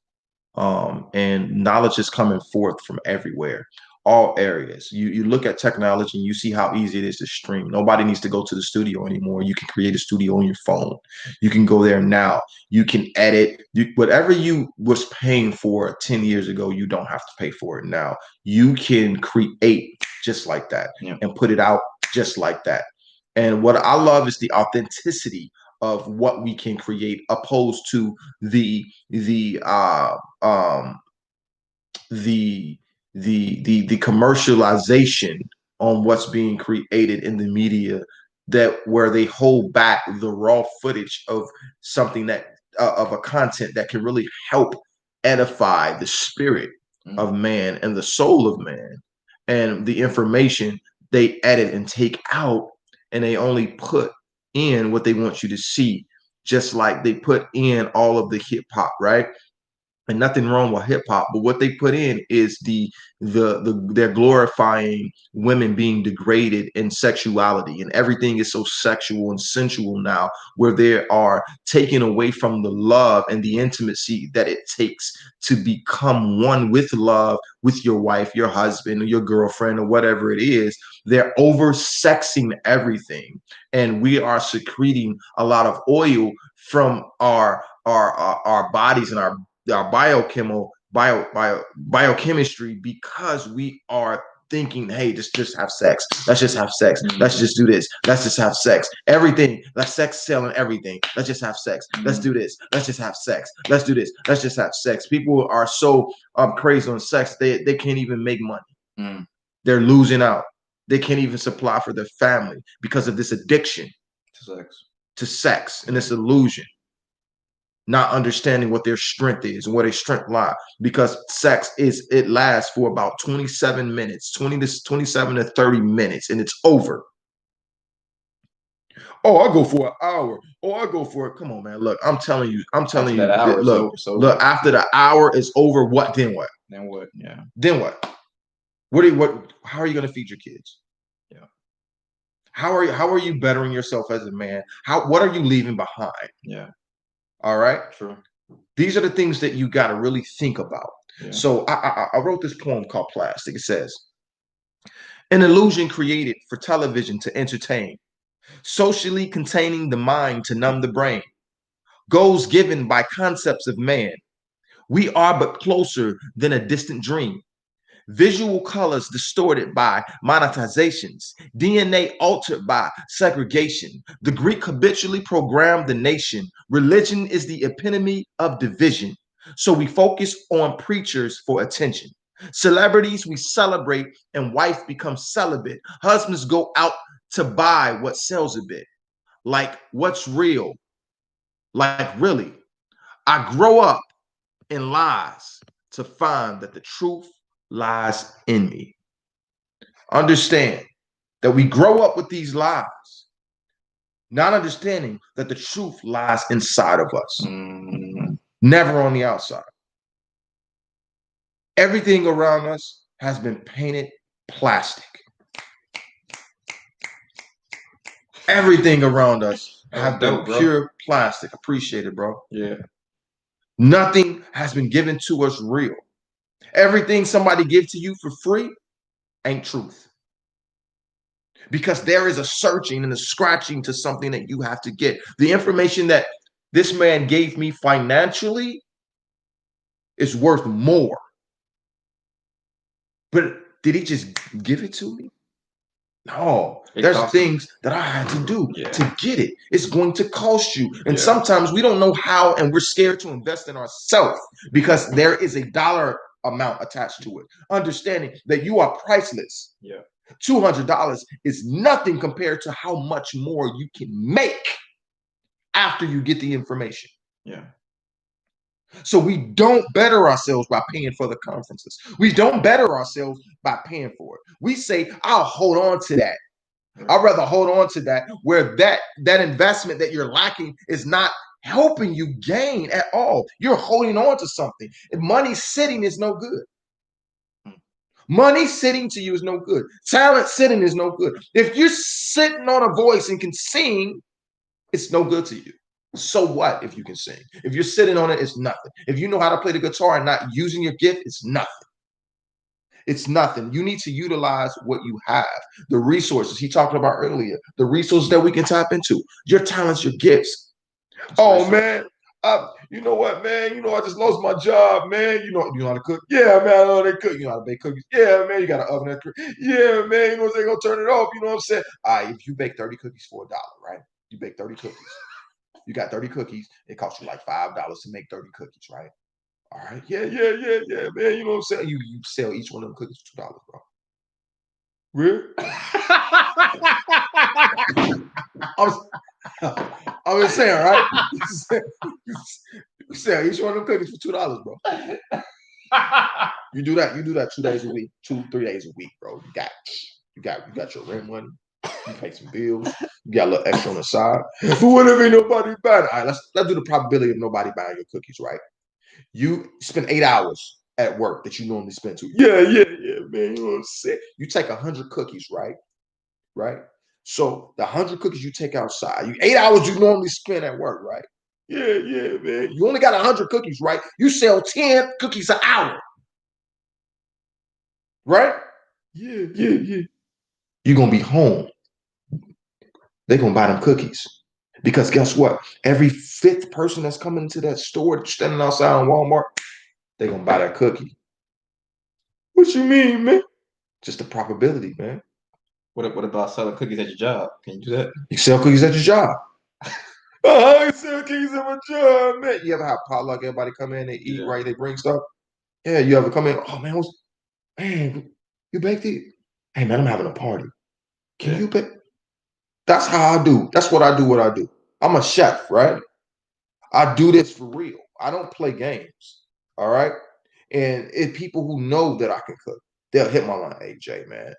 And knowledge is coming forth from everywhere, all areas. You look at technology and you see how easy it is to stream. Nobody needs to go to the studio anymore. You can create a studio on your phone. You can go there now. You can edit. Whatever you was paying for 10 years ago, you don't have to pay for it now. You can create just like that and put it out just like that. And what I love is the authenticity of what we can create, opposed to the commercialization on what's being created in the media, that where they hold back the raw footage of something that of a content that can really help edify the spirit of man and the soul of man. And the information they edit and take out, and they only put in what they want you to see, just like they put in all of the hip hop, right? And nothing wrong with hip hop, but what they put in is they're glorifying women being degraded in sexuality, and everything is so sexual and sensual now, where they are taking away from the love and the intimacy that it takes to become one with love, with your wife, your husband, or your girlfriend, or whatever it is. They're over sexing everything, and we are secreting a lot of oil from our bodies and our biochemistry, because we are thinking, hey, just have sex. Let's just have sex. Let's just do this. Let's just have sex. Everything. Let's sex selling everything. Let's just have sex. Let's do this. Let's just have sex. Let's do this. Let's just have sex. People are so crazy on sex, they can't even make money. They're losing out. They can't even supply for their family because of this addiction to sex and this illusion. Not understanding what their strength is and where their strength lies, because sex it lasts for about 27 minutes, 27 to 30 minutes, and it's over. Oh, I go for an hour. Oh, I go for it. Come on, man. Look, I'm telling you. Look, after the hour is over, what then what? Then what? Yeah. Then what? How are you going to feed your kids? Yeah. How are you bettering yourself as a man? What are you leaving behind? Yeah. All right. True. These are the things that you got to really think about. Yeah. So I wrote this poem called Plastic. It says, an illusion created for television to entertain, socially containing the mind to numb the brain, goals given by concepts of man. We are but closer than a distant dream. Visual colors distorted by monetizations, DNA altered by segregation. The Greek habitually programmed the nation. Religion is the epitome of division. So we focus on preachers for attention. Celebrities we celebrate, and wife becomes celibate. Husbands go out to buy what sells a bit. Like, what's real? Like, really? I grow up in lies to find that the truth lies in me. Understand that we grow up with these lies, not understanding that the truth lies inside of us, never on the outside. Everything around us has been painted plastic. Everything around us has been pure plastic. Appreciate it, bro. Yeah. Nothing has been given to us real. Everything somebody gives to you for free ain't truth. Because there is a searching and a scratching to something that you have to get. The information that this man gave me financially is worth more. But did he just give it to me? No, there's things that I had to do to get it. It's going to cost you. And sometimes we don't know how, and we're scared to invest in ourselves because there is a dollar amount attached to it. Understanding that you are priceless. Yeah. $200 is nothing compared to how much more you can make after you get the information. Yeah. So we don't better ourselves by paying for the conferences. We don't better ourselves by paying for it. We say, I'll hold on to that. I'd rather hold on to that where that investment that you're lacking is not helping you gain at all. You're holding on to something. If money sitting is no good. Money sitting to you is no good. Talent sitting is no good. If you're sitting on a voice and can sing, it's no good to you. So what if you can sing? If you're sitting on it, it's nothing. If you know how to play the guitar and not using your gift, it's nothing. It's nothing. You need to utilize what you have. The resources he talked about earlier, the resources that we can tap into, your talents, your gifts. Oh, man. You know what, man? You know, I just lost my job, man. You know how to cook? Yeah, man, I know how to cook. You know how to bake cookies? Yeah, man, you got an oven that cook. Yeah, man, you know what they're going to turn it off. You know what I'm saying? All right, if you bake 30 cookies for $1, right? You bake 30 cookies. You got 30 cookies. It costs you like $5 to make 30 cookies, right? All right. Yeah, man. You know what I'm saying? You sell each one of them cookies for $2, bro. Really? I'm just saying, right? You sell each one of them cookies for $2, bro. You do that 2 days a week, 2-3 days a week, bro. You got your rent money. You pay some bills. You got a little extra on the side. But what if ain't nobody buying? All right, let's do the probability of nobody buying your cookies, right? You spend 8 hours at work that you normally spend 2. Yeah, man. You know what I'm saying? You take 100 cookies, right? Right? So the 100 cookies you take outside, 8 hours you normally spend at work, right? Yeah, man. You only got 100 cookies, right? You sell 10 cookies an hour. Right? Yeah. You're going to be home. They're going to buy them cookies. Because guess what? Every 5th person that's coming into that store, standing outside on Walmart, they're going to buy that cookie. What you mean, man? Just the probability, man. What about selling cookies at your job? Can you do that? You sell cookies at your job. Oh, I sell cookies at my job, man. You ever have potluck? Everybody come in, they eat, right? They bring stuff. Yeah, you ever come in? Oh man, man, you baked it? Hey man, I'm having a party. Can you bake? That's how I do. That's what I do. What I do. I'm a chef, right? I do this for real. I don't play games. All right. And if people who know that I can cook, they'll hit my line. Hey Jay, man,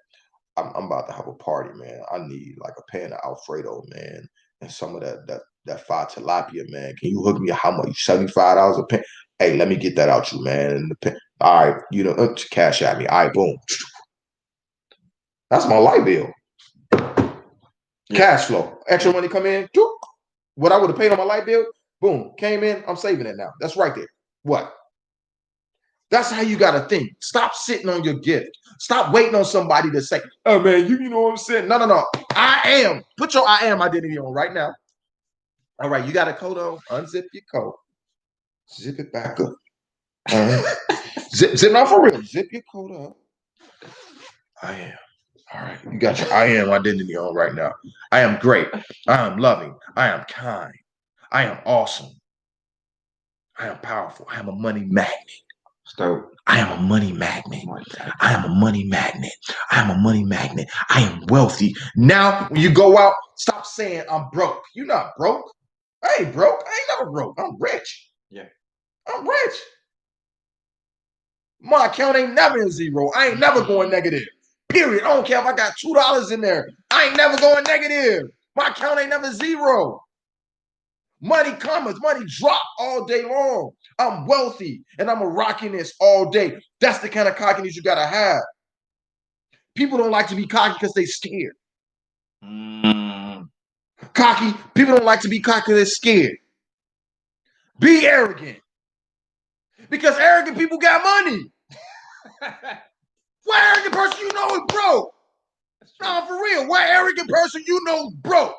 I'm about to have a party, man. I need like a pan of Alfredo, man, and some of that fried tilapia, man. Can you hook me? How much? $75 a pan. Hey, let me get that out you, man. And the pan. All right, cash at me. All right, boom. That's my light bill. Cash flow. Extra money come in. What I would have paid on my light bill, boom, came in. I'm saving it now. That's right there. What? That's how you got to think. Stop sitting on your gift. Stop waiting on somebody to say, oh, man, you know what I'm saying? No. I am. Put your I am identity on right now. All right, you got a coat on. Unzip your coat. Zip it back up. All right. Zip not for real. Zip your coat up. I am. All right, you got your I am identity on right now. I am great. I am loving. I am kind. I am awesome. I am powerful. I am a money magnet. So I am a money magnet. I am a money magnet. I am a money magnet. I am wealthy. Now, when you go out, stop saying I'm broke. You're not broke. I ain't broke. I ain't never broke. I'm rich. Yeah. I'm rich. My account ain't never in zero. I ain't never going negative. Period. I don't care if I got $2 in there. I ain't never going negative. My account ain't never zero. Money comes, money drop all day long. I'm wealthy and I'm a rockiness all day. That's the kind of cockiness you gotta have. People don't like to be cocky because they scared. Cocky, people don't like to be cocky because they're scared. Be arrogant. Because arrogant people got money. What arrogant person you know is broke? No, for real. What arrogant person you know is broke?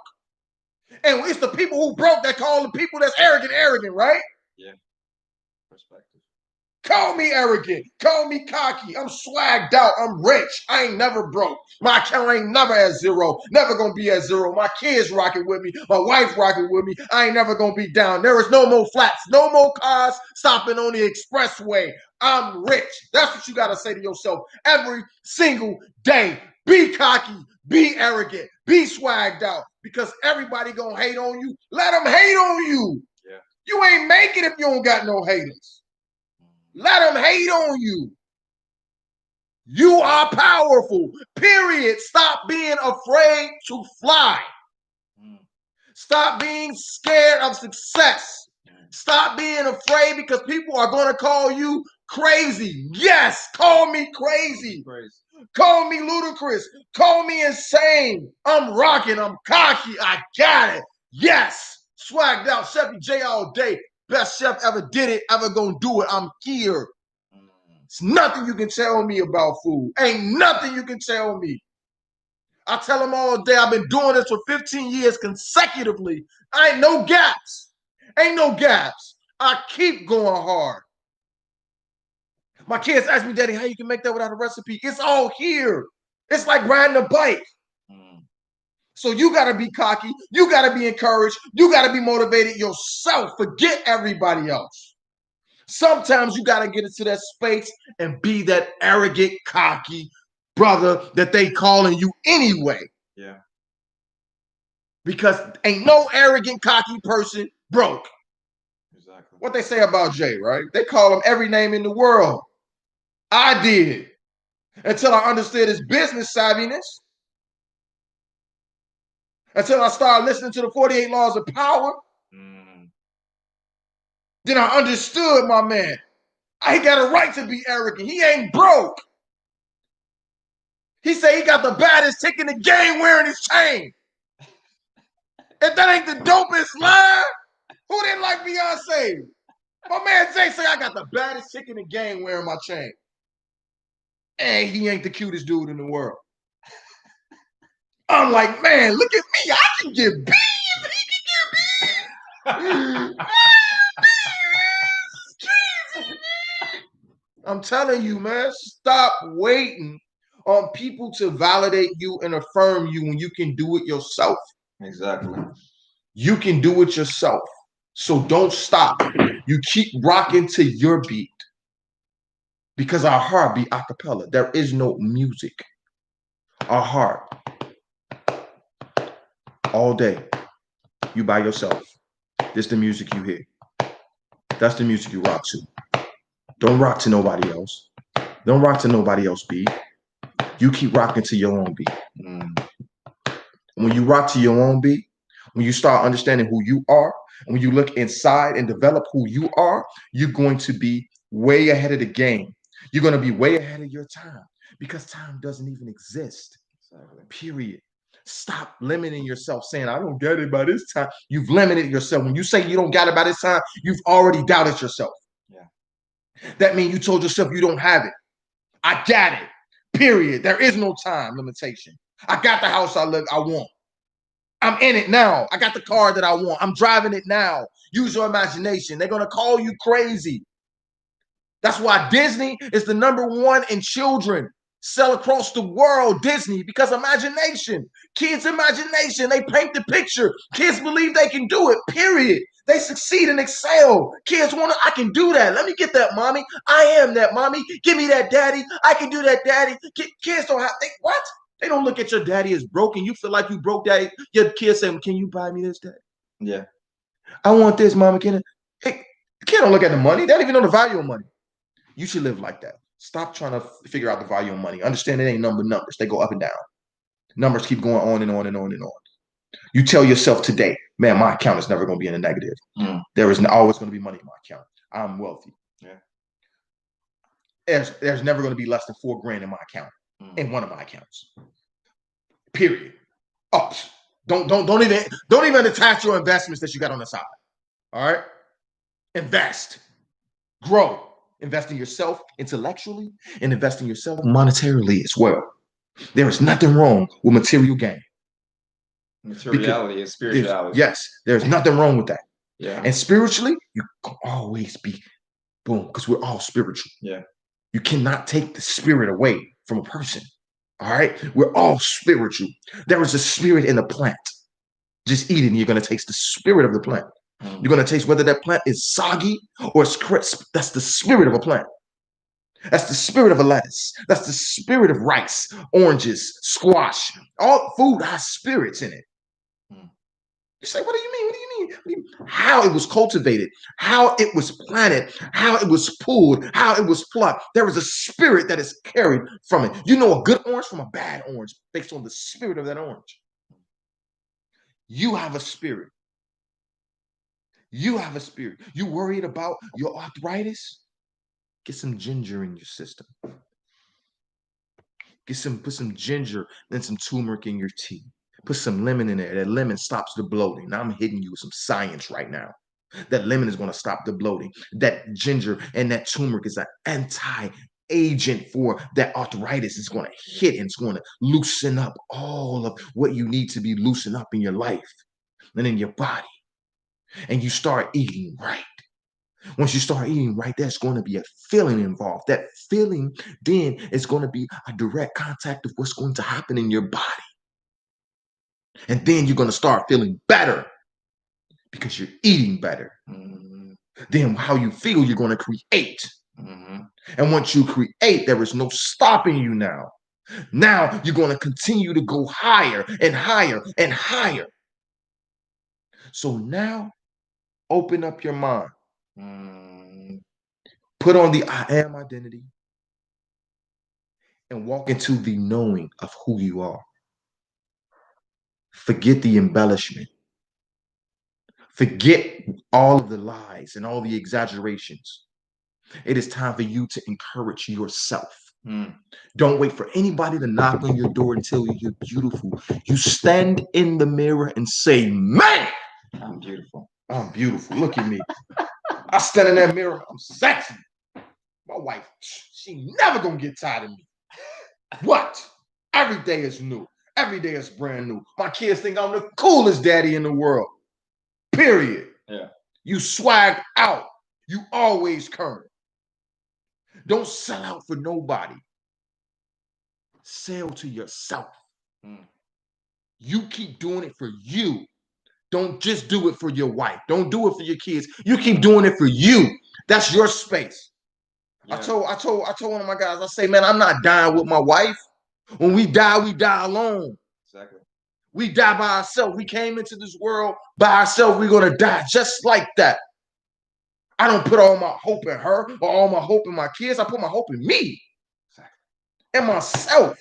And it's the people who broke that call the people that's arrogant, right? Yeah. Perspective. Call me arrogant. Call me cocky. I'm swagged out. I'm rich. I ain't never broke. My account ain't never at zero. Never gonna be at zero. My kids rocking with me. My wife rocking with me. I ain't never gonna be down. There is no more flats. No more cars stopping on the expressway. I'm rich. That's what you gotta say to yourself every single day. Be cocky. Be arrogant. Be swagged out. Because everybody gonna hate on you. Let them hate on you. Yeah. You ain't make it if you don't got no haters. Let them hate on you. You are powerful. Period. Stop being afraid to fly. Stop being scared of success. Stop being afraid because people are going to call you crazy. Yes, call me crazy. Call me ludicrous. Call me insane. I'm rocking. I'm cocky. I got it. Yes. Swagged out. Chevy J all day. Best chef ever did it. Ever gonna do it. I'm here. It's nothing you can tell me about food. Ain't nothing you can tell me. I tell them all day, I've been doing this for 15 years consecutively. I ain't no gaps. Ain't no gaps. I keep going hard. My kids ask me, Daddy, how you can make that without a recipe? It's all here. It's like riding a bike. So you got to be cocky. You got to be encouraged. You got to be motivated yourself. Forget everybody else. Sometimes you got to get into that space and be that arrogant, cocky brother that they calling you anyway. Yeah. Because ain't no arrogant, cocky person broke. Exactly. What they say about Jay, right? They call him every name in the world. I did. Until I understood his business savviness. Until I started listening to the 48 Laws of Power. Then I understood my man. I got a right to be arrogant. He ain't broke. He said he got the baddest chick in the game wearing his chain. If that ain't the dopest line, who didn't like Beyonce? My man Jay say I got the baddest chick in the game wearing my chain. And he ain't the cutest dude in the world. I'm like, man, look at me. I can get beat. He can get beat. I'm telling you, man, stop waiting on people to validate you and affirm you when you can do it yourself. Exactly. You can do it yourself. So don't stop. You keep rocking to your beat because our heart be a cappella. There is no music. Our heart, all day, you by yourself. This the music you hear. That's the music you rock to. Don't rock to nobody else. Don't rock to nobody else beat. You keep rocking to your own beat. When you rock to your own beat, when you start understanding who you are, and when you look inside and develop who you are, you're going to be way ahead of the game. You're going to be way ahead of your time because time doesn't even exist. Period. Stop limiting yourself saying, I don't get it by this time. You've limited yourself. When you say you don't got it by this time, you've already doubted yourself. Yeah. That means you told yourself you don't have it. I got it. Period. There is no time limitation. I got the house I want. I'm in it now. I got the car that I want. I'm driving it now. Use your imagination. They're going to call you crazy. That's why Disney is the #1 in children sell across the world. Disney, because imagination. Kids' imagination. They paint the picture. Kids believe they can do it, period. They succeed and excel. Kids want to, I can do that. Let me get that, mommy. I am that, mommy. Give me that, daddy. I can do that, daddy. Kids don't have, what? They don't look at your daddy as broken. You feel like you broke daddy. Your kids say, can you buy me this, daddy? Yeah. I want this, mama. Kid don't look at the money. They don't even know the value of money. You should live like that. Stop trying to figure out the value of money. Understand it ain't numbers. They go up and down. Numbers keep going on and on and on and on. You tell yourself today, man, my account is never going to be in the negative. There is always going to be money in my account. I'm wealthy. Yeah. There's never going to be less than $4,000 in my account, in one of my accounts. Period. Ups. Don't even attach your investments that you got on the side. All right? Invest. Grow. Invest in yourself intellectually and invest in yourself monetarily as well. There is nothing wrong with material gain. Materiality and spirituality. Yes, there's nothing wrong with that. Yeah. And spiritually, you can always be boom, because we're all spiritual. Yeah. You cannot take the spirit away from a person. All right? We're all spiritual. There is a spirit in the plant. Just eat it and you're going to taste the spirit of the plant. You're going to taste whether that plant is soggy or it's crisp. That's the spirit of a plant. That's the spirit of a lettuce. That's the spirit of rice, oranges, squash. All food has spirits in it. You say, what do you mean? What do you mean? How it was cultivated, how it was planted, how it was pulled, how it was plucked. There is a spirit that is carried from it. You know a good orange from a bad orange based on the spirit of that orange. You have a spirit. You have a spirit. You worried about your arthritis? Get some ginger in your system. Put some ginger and some turmeric in your tea. Put some lemon in there. That lemon stops the bloating. Now I'm hitting you with some science right now. That lemon is going to stop the bloating. That ginger and that turmeric is an anti-agent for that arthritis. It's going to hit and it's going to loosen up all of what you need to be loosened up in your life and in your body. And you start eating right. Once you start eating right, there's going to be a feeling involved. That feeling then is going to be a direct contact of what's going to happen in your body. And then you're going to start feeling better because you're eating better. Then how you feel, you're going to create. And once you create, there is no stopping you now. Now you're going to continue to go higher and higher and higher. So now open up your mind. Put on the I am identity and walk into the knowing of who you are. Forget the embellishment. Forget all of the lies and all the exaggerations. It is time for you to encourage yourself. Don't wait for anybody to knock on your door and tell you you're beautiful. You stand in the mirror and say, man, I'm beautiful. I'm beautiful. Look at me. I stand in that mirror. I'm sexy. My wife, she never gonna get tired of me. What? Every day is new. Every day is brand new. My kids think I'm the coolest daddy in the world. Period. Yeah. You swag out. You always current. Don't sell out for nobody. Sell to yourself. Mm. You keep doing it for you. Don't just do it for your wife. Don't do it for your kids. You keep doing it for you. That's your space. Yeah. I told one of my guys, I say, man, I'm not dying with my wife. When we die alone. Exactly. We die by ourselves. We came into this world by ourselves. We're going to die just like that. I don't put all my hope in her or all my hope in my kids. I put my hope in me and myself.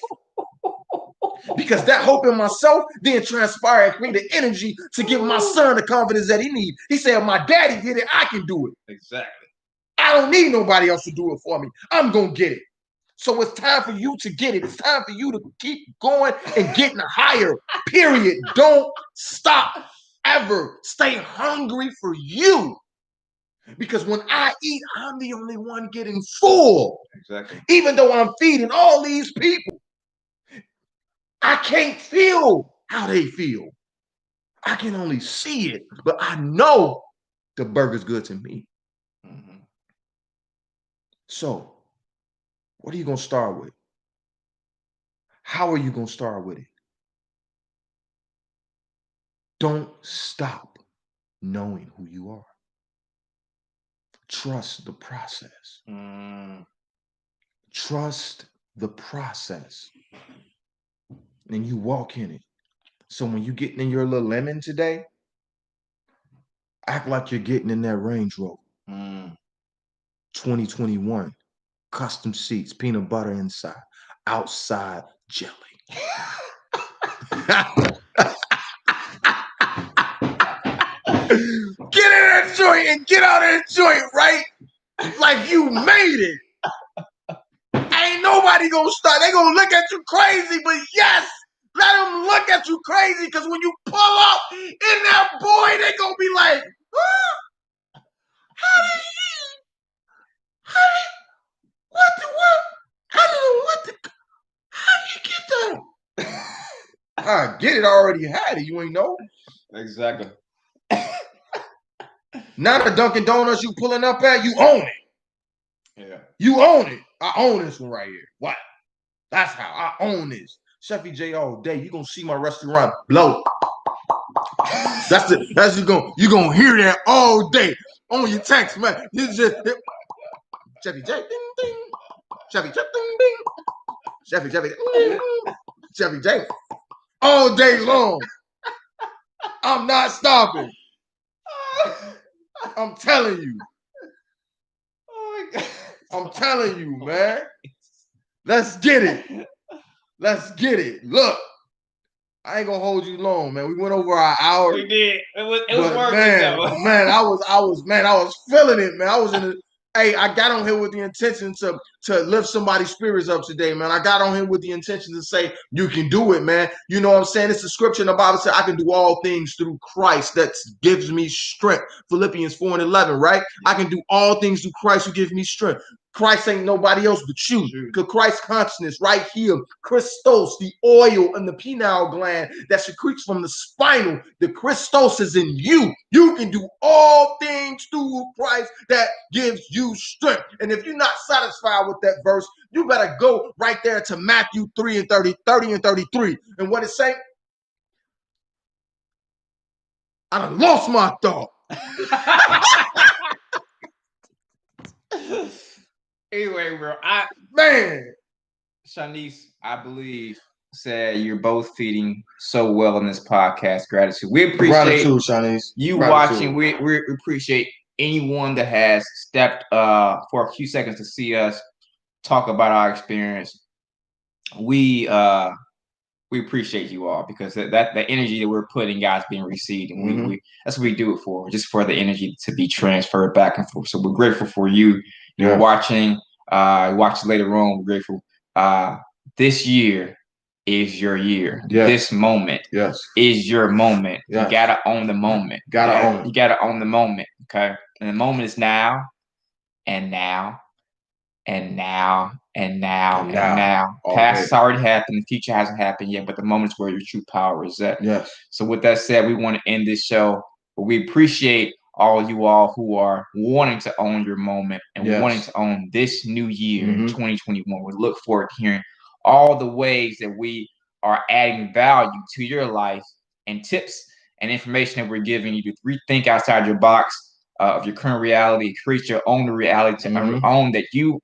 Because that hope in myself then transpired and create the energy to give my son the confidence that he needs. He said, if my daddy did it, I can do it. Exactly. I don't need nobody else to do it for me. I'm going to get it. So it's time for you to get it. It's time for you to keep going and getting higher, period. Don't stop ever. Stay hungry for you. Because when I eat, I'm the only one getting full. Exactly. Even though I'm feeding all these people, I can't feel how they feel. I can only see it, but I know the burger's good to me. Mm-hmm. So, what are you going to start with? How are you going to start with it? Don't stop knowing who you are. Trust the process. Trust the process. And you walk in it. So when you getting in your little lemon today, act like you're getting in that Range Rover. 2021. Custom seats, peanut butter inside, outside jelly. Get in that joint and get out of that joint, right? Like you made it. Ain't nobody gonna start. They gonna look at you crazy, but yes, let them look at you crazy, because when you pull up in that boy, they gonna be like, how did he? How did you get that? I get it, I already had it. You ain't know? Exactly. Now the Dunkin' Donuts you pulling up at, you own it. Yeah. You own it. I own this one right here. What? That's how I own this. Chefy J all day. You gonna see my restaurant blow. That's you gonna hear that all day on your text, man. You just Chevy J ding ding. Chevy J ding ding. Chevy ding ding. Chevy J all day long. I'm not stopping. I'm telling you. Oh my God. I'm telling you, man. Let's get it. Let's get it. Look, I ain't gonna hold you long, man. We went over our hour. We did. It was worth it though. Man, I was feeling it, man. I was in I got on here with the intention to lift somebody's spirits up today, man. I got on here with the intention to say, you can do it, man. You know what I'm saying? It's the scripture in the Bible said, I can do all things through Christ that gives me strength. Philippians 4:11, right? I can do all things through Christ who gives me strength. Christ ain't nobody else but you. Because Christ's consciousness right here, Christos, the oil and the pineal gland that secretes from the spinal, the Christos is in you. You can do all things through Christ that gives you strength. And if you're not satisfied with that verse, you better go right there to Matthew 3 and 30 and 33. And what it say? I done lost my thought. Anyway, bro, Shanice, I believe, said you're both feeding so well in this podcast. Gratitude. We appreciate Shanice. You watching. We appreciate anyone that has stepped for a few seconds to see us talk about our experience. We appreciate you all, because that the energy that we're putting out is being received, and we that's what we do it for, just for the energy to be transferred back and forth. So we're grateful for you. You're watching. Watch later on. We're grateful. This year is your year. Yes. This moment is your moment. Yes. You gotta own the moment. You gotta own the moment. Okay. And the moment is now, and now, and now, and now, and now. Past has already happened. The future hasn't happened yet, but the moment's where your true power is at. Yes. So with that said, we want to end this show, but we appreciate all you all who are wanting to own your moment and wanting to own this new year, 2021. We look forward to hearing all the ways that we are adding value to your life and tips and information that we're giving you to rethink outside your box of your current reality, create your own reality on your own, that you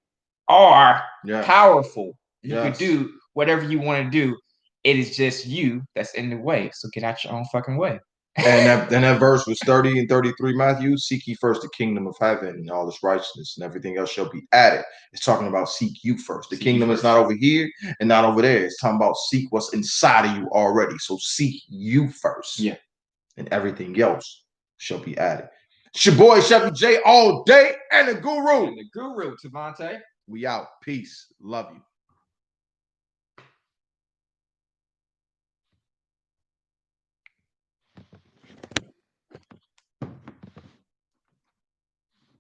are powerful. You can do whatever you want to do. It is just you that's in the way. So get out your own fucking way. And that verse was 30 and 33, Matthew. Seek ye first the kingdom of heaven and all its righteousness, and everything else shall be added. It's talking about seek you first. The kingdom is not over here and not over there. It's talking about seek what's inside of you already. So seek you first. Yeah. And everything else shall be added. It's your boy Chevy J all day and the guru. The guru, Tavante. We out. Peace. Love you.